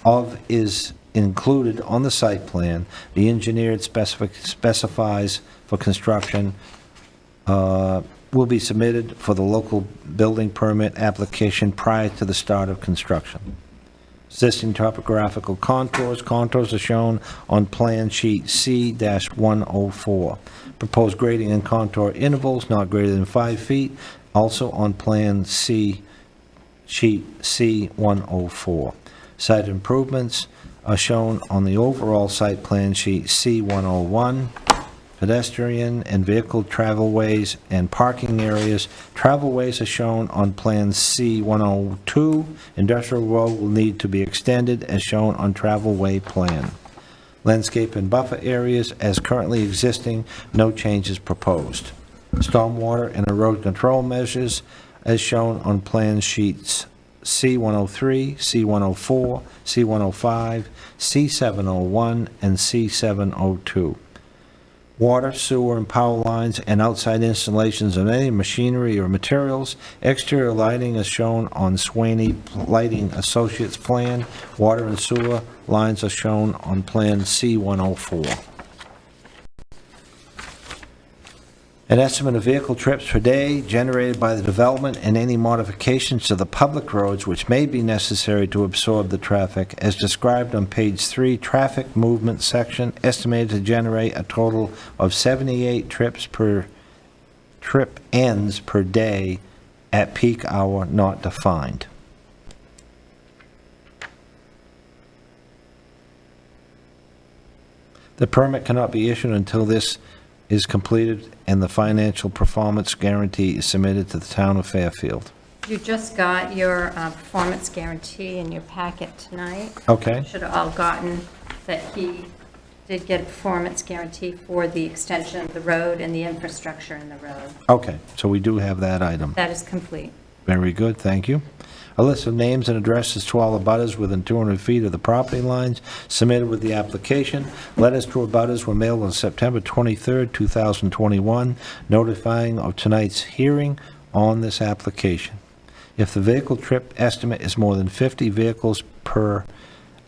of is included on the site plan. The engineered specifies for construction will be submitted for the local building permit application prior to the start of construction. Existing topographical contours. Contours are shown on Plan Sheet C-104. Proposed grading and contour intervals not greater than 5 feet, also on Plan C, Sheet C-104. Site improvements are shown on the overall site plan sheet C-101. Pedestrian and vehicle travelways and parking areas. Travelways are shown on Plan C-102. Industrial road will need to be extended as shown on travelway plan. Landscape and buffer areas as currently existing, no changes proposed. Stormwater and erosion control measures as shown on plan sheets C-103, C-104, C-105, C-701, and C-702. Water, sewer, and power lines and outside installations of any machinery or materials. Exterior lighting is shown on Swaney Lighting Associates plan. Water and sewer lines are shown on Plan C-104. An estimate of vehicle trips per day generated by the development and any modifications to the public roads which may be necessary to absorb the traffic, as described on page 3, traffic movement section, estimated to generate a total of 78 trip ends per day at peak hour not defined. The permit cannot be issued until this is completed and the financial performance guarantee is submitted to the town of Fairfield. You just got your performance guarantee in your packet tonight. Okay. Should have all gotten that he did get a performance guarantee for the extension of the road and the infrastructure in the road. Okay, so we do have that item. That is complete. Very good, thank you. A list of names and addresses to all abutters within 200 feet of the property lines submitted with the application. Letters to abutters were mailed on September 23rd, 2021, notifying of tonight's hearing on this application. If the vehicle trip estimate is more than 50 vehicles per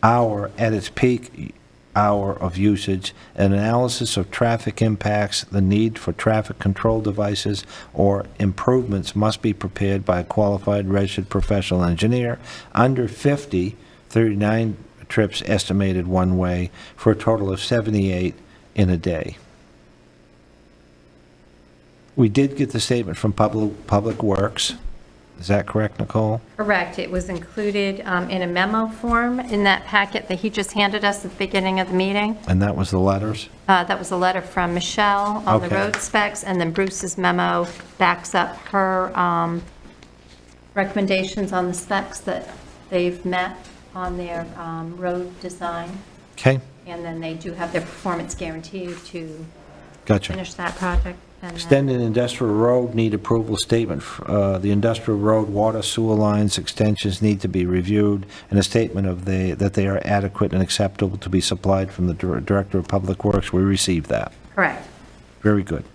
hour at its peak hour of usage, an analysis of traffic impacts, the need for traffic control devices or improvements must be prepared by a qualified registered professional engineer. Under 50, 39 trips estimated one way for a total of 78 in a day. We did get the statement from Public Works. Is that correct, Nicole? Correct. It was included in a memo form in that packet that he just handed us at the beginning of the meeting. And that was the letters? That was a letter from Michelle on the Okay. road specs, and then Bruce's memo backs up her recommendations on the specs that they've met on their road design. Okay, And then they do have their performance guarantee to gotcha. finish that project. And then- Extended industrial road need approval statement. The industrial road water sewer lines extensions need to be reviewed, and a statement of that they are adequate and acceptable to be supplied from the Director of Public Works. We received that. Correct. Very good.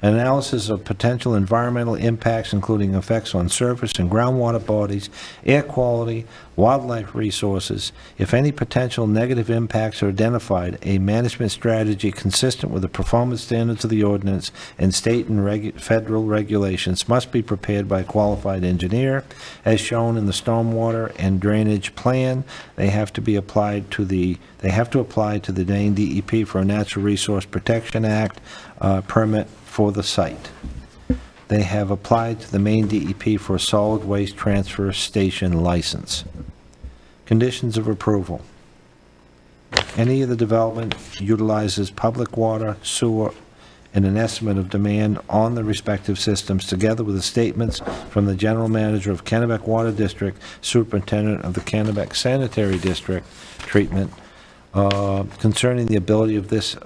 An analysis of potential environmental impacts, including effects on surface and groundwater bodies, air quality, wildlife resources. If any potential negative impacts are identified, a management strategy consistent with the performance standards of the ordinance and state and federal regulations must be prepared by a qualified engineer. As shown in the stormwater and drainage plan, they have to apply to the Maine DEP for a Natural Resource Protection Act permit for the site. They have applied to the Maine DEP for a solid waste transfer station license. Conditions of approval. Any of the development utilizes public water, sewer, and an estimate of demand on the respective systems, together with the statements from the general manager of Kennebec Water District, superintendent of the Kennebec Sanitary District treatment, concerning the ability of this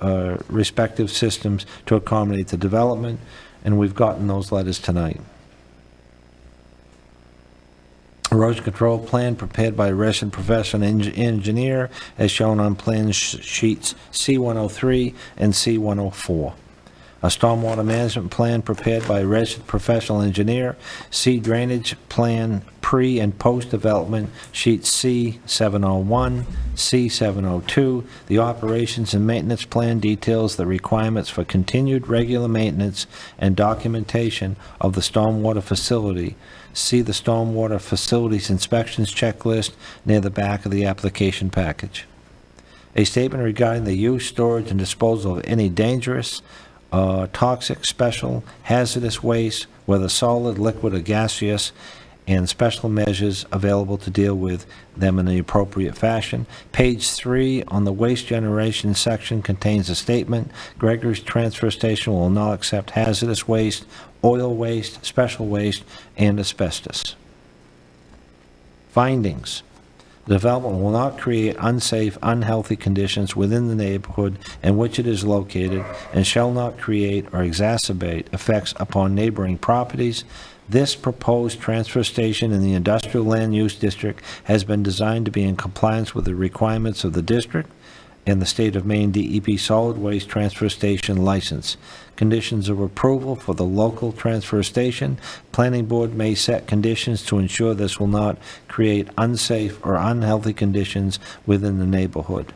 respective systems to accommodate the development, and we've gotten those letters tonight. Erosion control plan prepared by a resident professional engineer as shown on plan sheets C103 and C104. A stormwater management plan prepared by a resident professional engineer. See drainage plan pre- and post-development sheets C701, C702. The operations and maintenance plan details the requirements for continued regular maintenance and documentation of the stormwater facility. See the stormwater facilities inspections checklist near the back of the application package. A statement regarding the use, storage, and disposal of any dangerous, toxic, special, hazardous waste, whether solid, liquid, or gaseous, and special measures available to deal with them in the appropriate fashion. Page 3 on the waste generation section contains a statement: Gregory's Transfer Station will not accept hazardous waste, oil waste, special waste, and asbestos. Findings. The development will not create unsafe, unhealthy conditions within the neighborhood in which it is located and shall not create or exacerbate effects upon neighboring properties. This proposed transfer station in the industrial land use district has been designed to be in compliance with the requirements of the district and the State of Maine DEP Solid Waste Transfer Station license. Conditions of approval for the local transfer station. Planning board may set conditions to ensure this will not create unsafe or unhealthy conditions within the neighborhood.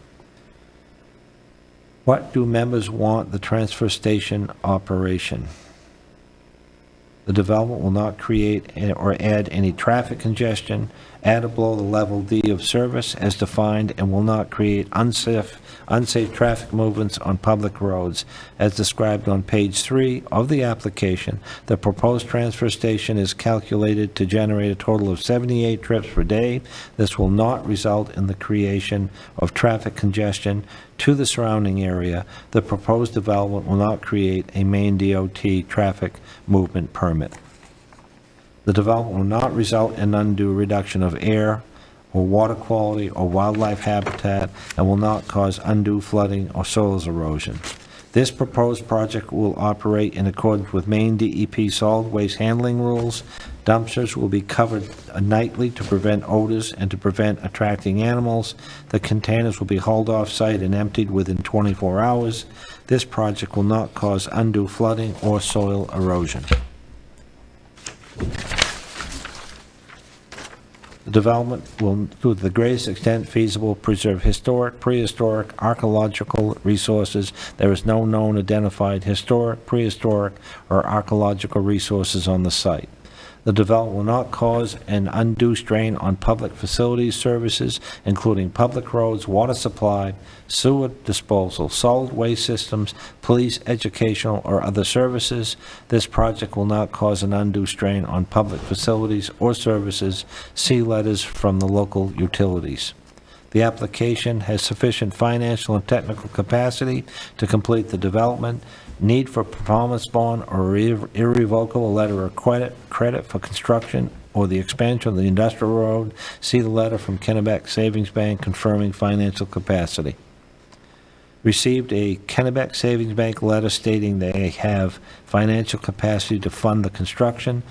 What do members want the transfer station operation? The development will not create or add any traffic congestion, at or below the level D of service as defined, and will not create unsafe traffic movements on public roads. As described on page 3 of the application, the proposed transfer station is calculated to generate a total of 78 trips per day. This will not result in the creation of traffic congestion to the surrounding area. The proposed development will not create a Maine DOT traffic movement permit. The development will not result in undue reduction of air or water quality or wildlife habitat and will not cause undue flooding or soil erosion. This proposed project will operate in accordance with Maine DEP solid waste handling rules. Dumpsters will be covered nightly to prevent odors and to prevent attracting animals. The containers will be hauled off-site and emptied within 24 hours. This project will not cause undue flooding or soil erosion. The development will, to the greatest extent feasible, preserve historic, prehistoric, archaeological resources. There is no known identified historic, prehistoric, or archaeological resources on the site. The development will not cause an undue strain on public facilities services, including public roads, water supply, sewer disposal, solid waste systems, police, educational, or other services. This project will not cause an undue strain on public facilities or services. See letters from the local utilities. The application has sufficient financial and technical capacity to complete the development. Need for performance bond or irrevocable letter of credit for construction or the expansion of the industrial road. See the letter from Kennebec Savings Bank confirming financial capacity. Received a Kennebec Savings Bank letter stating they have financial capacity to fund the construction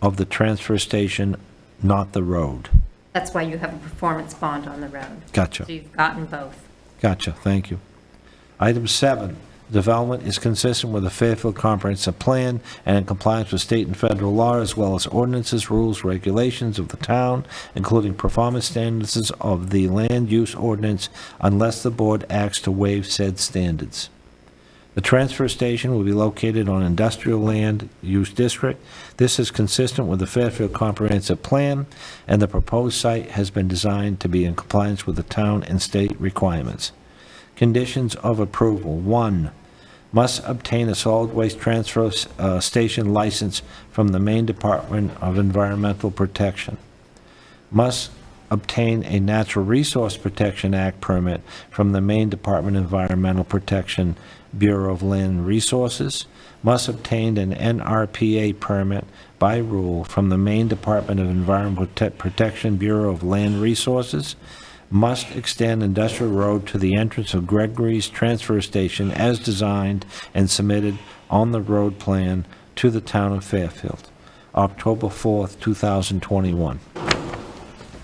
of the transfer station, not the road. That's why you have a performance bond on the road. Gotcha. So you've gotten both. Gotcha, thank you. Item 7, development is consistent with the Fairfield Comprehensive Plan and in compliance with state and federal law, as well as ordinances, rules, regulations of the town, including performance standards of the land use ordinance, unless the board acts to waive said standards. The transfer station will be located on industrial land use district. This is consistent with the Fairfield Comprehensive Plan, and the proposed site has been designed to be in compliance with the town and state requirements. Conditions of approval. 1, must obtain a solid waste transfer station license from the Maine Department of Environmental Protection. Must obtain a Natural Resource Protection Act permit from the Maine Department of Environmental Protection, Bureau of Land Resources. Must obtain an NRPA permit by rule from the Maine Department of Environmental Protection, Bureau of Land Resources. Must extend industrial road to the entrance of Gregory's Transfer Station as designed and submitted on the road plan to the town of Fairfield. October 4th, 2021.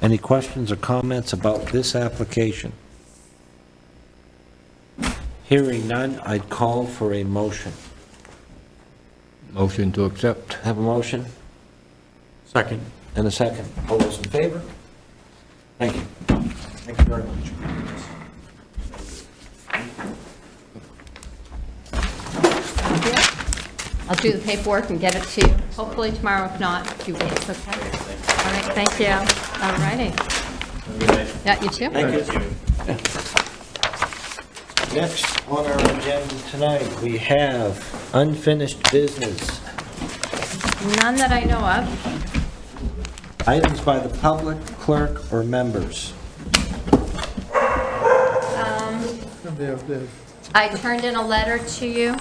Any questions or comments about this application? Hearing none, I'd call for a motion. Motion to accept. Have a motion Second. and a second. All those in favor? Thank you. Thank you very much. I'll do the paperwork and get it to you, hopefully tomorrow, if not, a few days, okay? All right, thank you. All righty. Yeah, you too? Thank you. Next on our agenda tonight, we have unfinished business. None that I know of. Items by the public, clerk, or members. I turned in a letter to you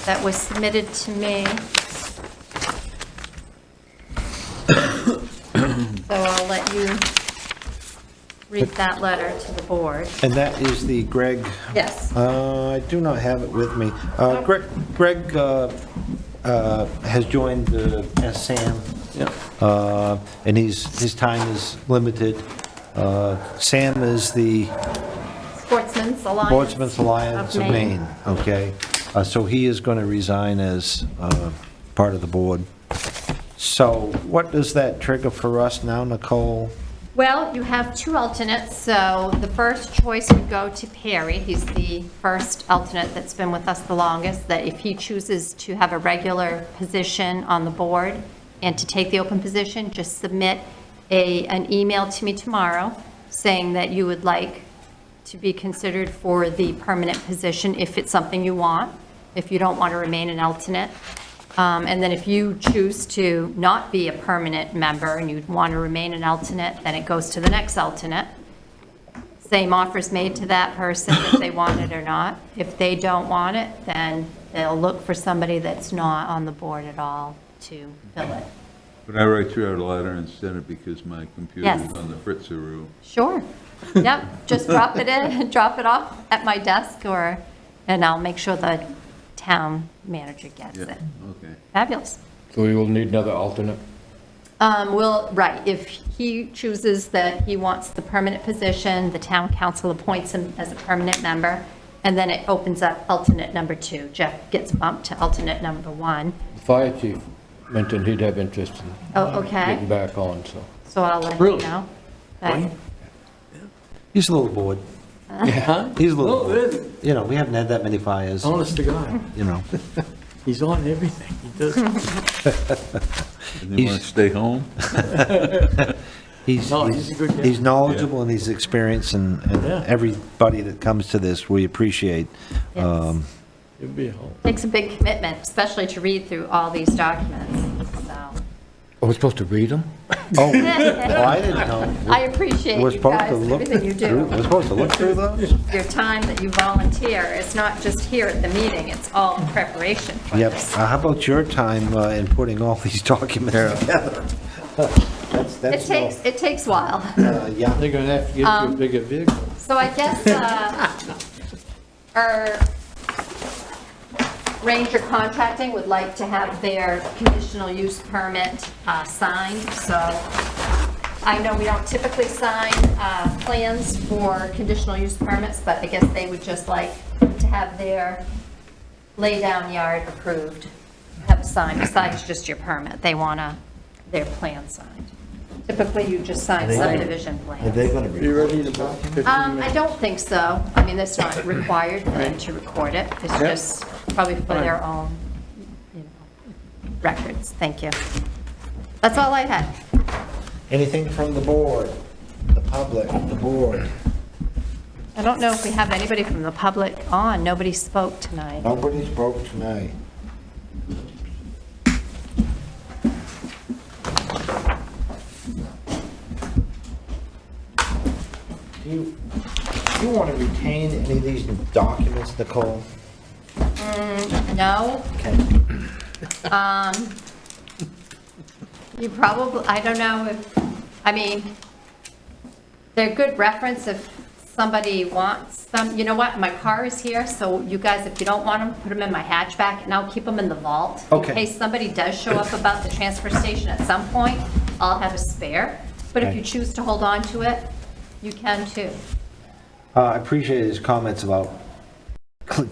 that was submitted to me. So I'll let you read that letter to the board. And that is the Greg, Yes. I do not have it with me. Greg has joined as Sam. And his time is limited. Sam is the Sportsman's Alliance. Sportsman's Alliance of Maine, okay? So he is going to resign as part of the board. So what does that trigger for us now, Nicole? Well, you have two alternates, so the first choice would go to Perry. He's the first alternate that's been with us the longest, that if he chooses to have a regular position on the board and to take the open position, just submit an email to me tomorrow saying that you would like to be considered for the permanent position if it's something you want, if you don't want to remain an alternate. And then if you choose to not be a permanent member and you want to remain an alternate, then it goes to the next alternate. Same offers made to that person if they want it or not. If they don't want it, then they'll look for somebody that's not on the board at all to fill it. But I write you out a letter and send it because my computer's Yes. on the Fritzeroo. Sure. Yep, just drop it in, drop it off at my desk and I'll make sure the town manager gets Yeah, it. okay. Fabulous. So we will need another alternate. Right, if he chooses that he wants the permanent position, the town council appoints him as a permanent member, and then it opens up alternate number 2. Jeff gets bumped to alternate number 1. The fire chief mentioned he'd have interest in Oh, okay, getting back on, so. so I'll let you know. But- He's a little bored. Huh? He's a little No, bored. it isn't. You know, we haven't had that many fires, Honest to God, you know. he's on everything. He does. And you want to stay home? He's No, he's a good guy. he's knowledgeable and he's experienced, and Yeah. everybody that comes to this, we appreciate. Yes. It'd be a home. Takes a big commitment, especially to read through all these documents, so. Are we supposed to read them? Oh, well, I didn't know. I appreciate We're you supposed guys, to look everything you through- do. We're supposed to look through those? Your time that you volunteer, it's not just here at the meeting, it's all in preparation for Yep. this. How about your time in putting all these documents together? It takes a while. Yeah. They're gonna have to get you a bigger vehicle. So I guess our Ranger Contracting would like to have their conditional use permit signed, so I know we don't typically sign plans for conditional use permits, but I guess they would just like to have their lay-down yard approved, have signed, besides just your permit. They want their plan signed. Typically, you just sign subdivision plans. going to You ready to go? 15 I minutes? don't think so. I mean, it's not required for them to record it. It's just probably for their own, records. Thank you. That's all I had. Anything from the board, the public, the board? I don't know if we have anybody from the public on. Nobody spoke tonight. Nobody spoke tonight. Do you want to retain any of these documents, Nicole? No? Okay. You probably, I don't know if, I mean, they're good reference if somebody wants them. You know what, my car is here, so you guys, if you don't want them, put them in my hatchback, and I'll keep them in the vault. Okay. In case somebody does show up about the transfer station at some point, I'll have a spare. But if you choose to hold on to it, you can too. I appreciate his comments about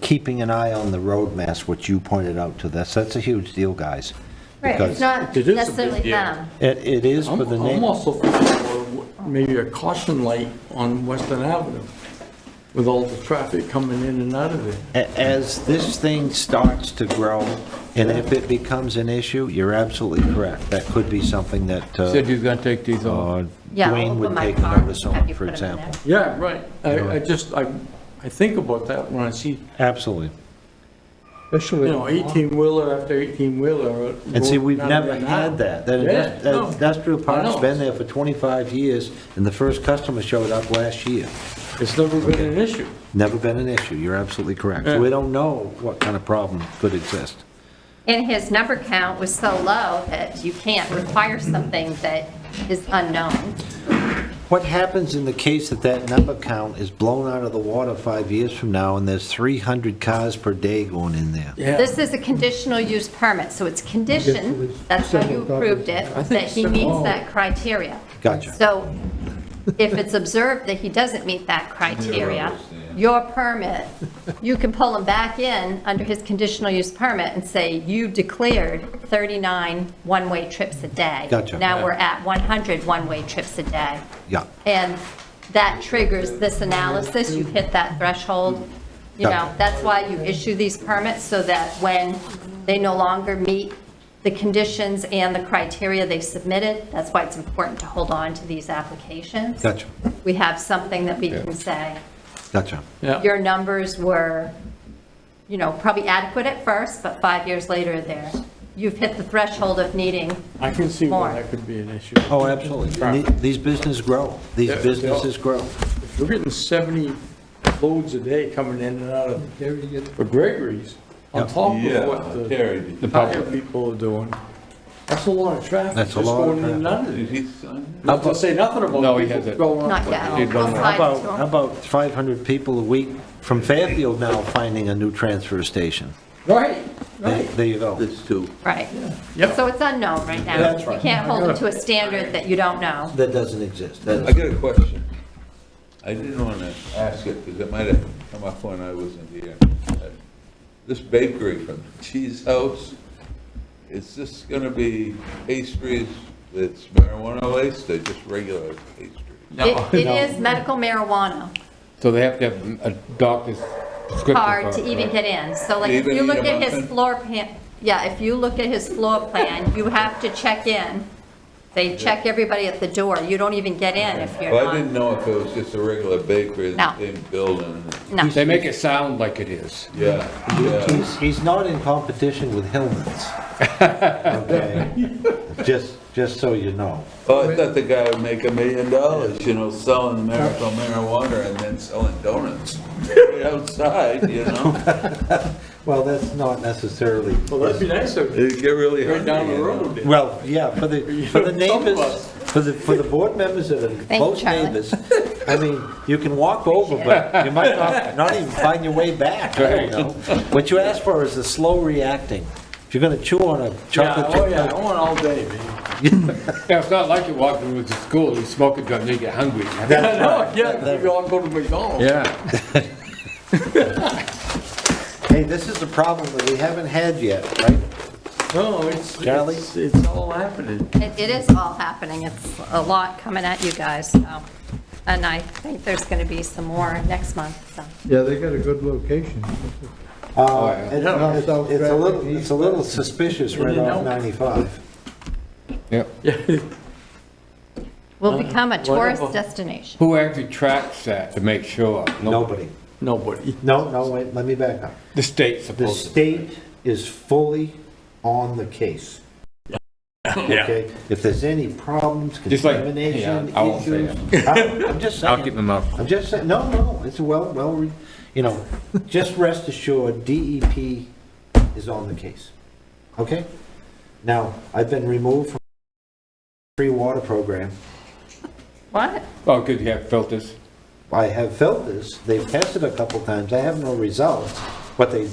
keeping an eye on the road mass, which you pointed out to. That's a huge deal, guys. Right, Because it's not It is a big necessarily deal. them. It is for the I'm name. also thinking for maybe a caution light on Western Avenue with all the traffic coming in and out of there. As this thing starts to grow, and if it becomes an issue, you're absolutely correct. That could be something that Said he was gonna take these off. Yeah, I'll Dwayne open would my take car, notice have on, you for put 'em in example. Yeah, right. I think about that when I see, Absolutely. you know, 18-wheeler after 18-wheeler. And see, we've going never down had there. that. That Yeah, no. industrial I park's know. been there for 25 years, and the first customer showed up last year. It's never been an issue. Never been an issue. You're absolutely correct. So Yeah. we don't know what kind of problem could exist. And his number count was so low that you can't require something that is unknown. What happens in the case that that number count is blown out of the water 5 years from now, and there's 300 cars per day going in there? Yeah. This is a conditional use permit, so it's conditioned, that's how you approved it, I that think he so. meets that criteria. Gotcha. So if it's observed that he doesn't meet that criteria, your permit, you can pull him back in under his conditional use permit and say, you declared 39 one-way trips a day. Gotcha. Now we're at 100 one-way trips a day. Yeah. And that triggers this analysis, you've hit that threshold. You know, Gotcha. that's why you issue these permits, so that when they no longer meet the conditions and the criteria they submitted, that's why it's important to hold on to these applications. Gotcha. We have something that we can say, Gotcha. Yeah. your numbers were, you know, probably adequate at first, but 5 years later, you've hit the threshold of needing I can see more. why that could be an issue. Oh, absolutely. And these businesses grow. These Yeah, businesses grow. If you're getting 70 loads a day coming in and out of the Gregory's, on Yep. top Yeah, of what Terry, the tire people are doing, that's a lot of traffic. That's a just lot of going in and out of did there. he sign Not to say nothing about No, he people hasn't. going up. Not but- yet. Hey, I'll don't- How slide it about, to how 'em. about 500 people a week from Fairfield now finding a new transfer station? Right, right. There you go. That's two. Right. Yep. So it's unknown right now. That's You right. can't hold them to a standard that you don't know. That doesn't exist. That I is- got a question. I didn't want to ask it because it might have come up when I wasn't here. This bakery from the Cheese House, is this going to be pastries that's marijuana laced or just regular pastries? It is medical marijuana So they have to have a doctor's prescription card for to it, even right? get in. So like if Even you eat look a at his muffin? floor plan, yeah, if you look at his floor plan, you have to check in. They check everybody at the door. You don't even get in if you're Well, I didn't not. know if it was just a regular bakery in No. the same building. No. They make it sound like it is. Yeah, yeah. He's not in competition with Hillman's. Okay? Just so you know. Oh, I thought the guy would make $1 million, you know, selling medical marijuana and then selling donuts right outside, you know? Well, that's not necessarily. Well, that'd be nice if It'd get really right down hungry, the you know? road. Well, yeah, for the Some of neighbors, us. for the board members that are you, close Charlie. neighbors, I mean, you can walk over, but you might not even find your way back. I don't know. What you ask for is the slow reacting. If you're gonna chew on a Yeah, chocolate oh chip. yeah, I want all day, baby. Yeah, it's not like you walk into school, you smoke a joint, and you get hungry. No, yeah, we all go to McDonald's. Yeah. Hey, this is a problem that we haven't had yet, right? No, it's, Charlie? it's all happening. It is all happening. It's a lot coming at you guys, so. And I think there's going to be some more next month, so. Yeah, they got a good location. It's a little suspicious right off 95. Yeah. Yeah, Will become a tourist whatever. destination. Who actually tracks that to make sure? Nobody. nobody. No, wait, let me back up. The state's The supposed to. state is fully on the case. Okay? If there's any problems, Just like- contamination, yeah, I won't say issues. I'm just saying. I'll keep my mouth. I'm just saying, no, it's you know, just rest assured, DEP is on the case. Okay? Now, I've been removed from the free water program. What? Oh, good, you have filters. I have filters, they've tested a couple times, I have no results, but I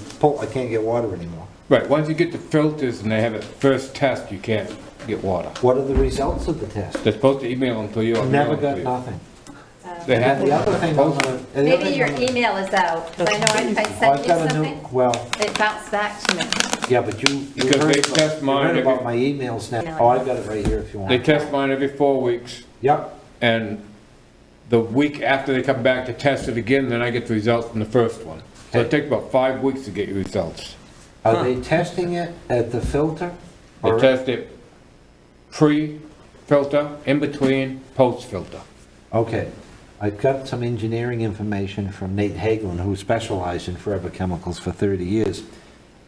can't get water anymore. Right, once you get the filters and they have a first test, you can't get water. What are the results of the test? They're supposed to email them to you. or mail Never them got to you. nothing. They have And the other thing, I'm gonna- and the other Maybe thing your I'm gonna- email is out, 'cause I know I Oh, sent I've you got a new, something, well, it bounced back to me. yeah, but you Because heard they about- test you mine heard every- about my emails now. Oh, I've got it right here if you They want. test mine every 4 weeks, Yep, and the week after they come back to test it again, then I get the results from the first one. So it takes about 5 weeks to get your results. are they testing it at the filter? They or- test it pre-filter, in between, post-filter. Okay, I've got some engineering information from Nate Hagelin, who specialized in forever chemicals for 30 years.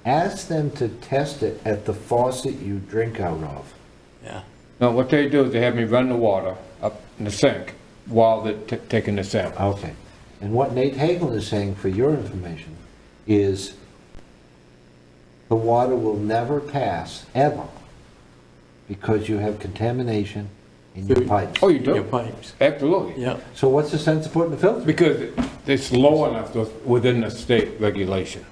Ask them to test it at the faucet you drink out of. Now, what they do is they have me run the water up in the sink while they're taking the sample. Okay, and what Nate Hagelin is saying, for your information, is the water will never pass, ever, because you have contamination in your pipes. Oh, you Your do? pipes. Absolutely. Yeah. So what's the sense of putting the filter? Because it's low enough to, within the state regulation.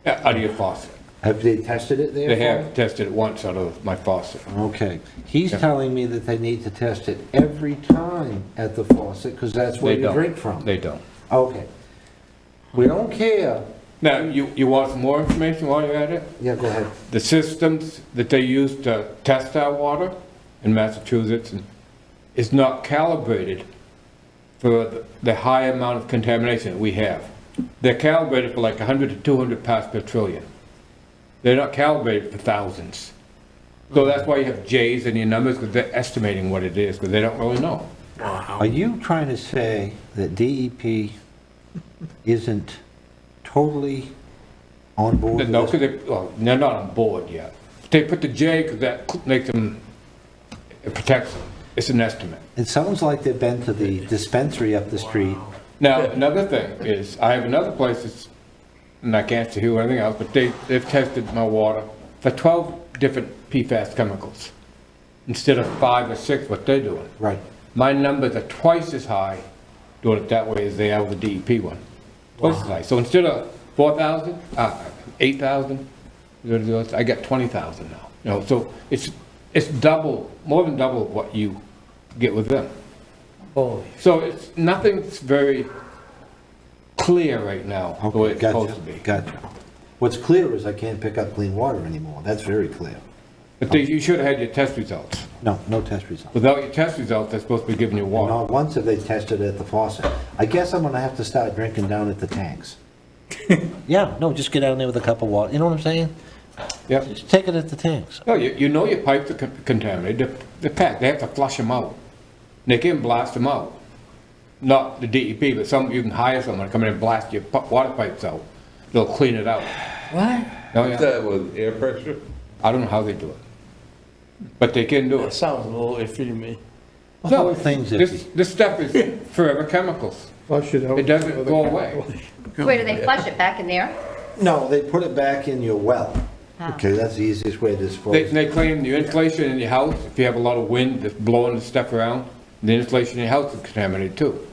Out of your faucet. Have they tested it there? They for have you? tested it once out of my faucet. Okay, he's Yeah. telling me that they need to test it every time at the faucet, because that's where They you don't. drink from. They don't. Okay. We don't care. Now, you want some more information while you're at it? Yeah, go ahead. The systems that they use to test our water in Massachusetts is not calibrated for the high amount of contamination that we have. They're calibrated for like 100 to 200 parts per trillion. They're not calibrated for thousands. So that's why you have J's in your numbers, because they're estimating what it is, because they don't really know. Are you trying to say that DEP isn't totally on board with No, this? because they're not on board yet. They put the J because that makes them, it protects them. It's an estimate. It sounds like they've been to the dispensary up the street. Now, another thing is, I have another place that's, and I can't say who or anything else, but they've tested my water for 12 different PFAS chemicals, instead of 5 or 6, what they're doing. Right. My numbers are twice as high doing it that way as they are with the DEP one. Twice as high. So instead of 4,000, 8,000, I got 20,000 now. You know, so it's double, more than double what you get with them. So nothing's very clear right now, the way Okay, it's gotcha, supposed to be. gotcha. What's clear is I can't pick up clean water anymore. That's very clear. But you should have had your test results. No, no test results. Without your test results, they're supposed to be giving you water. Not once have they tested at the faucet. I guess I'm gonna have to start drinking down at the tanks. Yeah, no, just get down there with a cup of water. You know what I'm saying? Yep. Just take it at the tanks. No, you know your pipes are contaminated, they're packed, they have to flush them out. They can blast them out. Not the DEP, but you can hire someone to come in and blast your water pipes out. They'll clean it out. What? Oh, Is yeah. that with air pressure? I don't know how they do it. But they can do That it. sounds a little iffy to me. The whole thing's iffy. This stuff is forever chemicals. Flush it out. It doesn't go away. Where do they flush it, back in there? No, they put it back in your well. Oh. Okay, that's the easiest way to dispose. They claim your insulation in your house, if you have a lot of wind that's blowing the stuff around, the insulation in your house is contaminated too.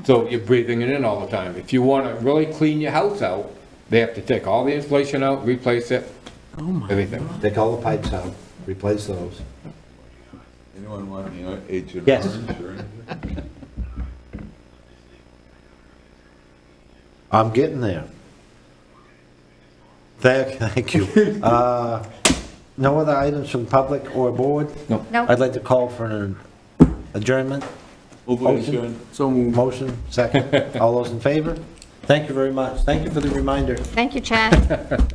So you're breathing it in all the time. If you want to really clean your house out, they have to take all the insulation out, replace it, everything. Take all the pipes out, replace those. Anyone want the Agent Yes. Orange or anything? I'm getting there. Thank you. No other items from public or board? No. No. I'd like to call for an adjournment. Move Motion. adjourned. So moved. Motion, second. All those in favor? Thank you very much. Thank you for the reminder. Thank you, Chad.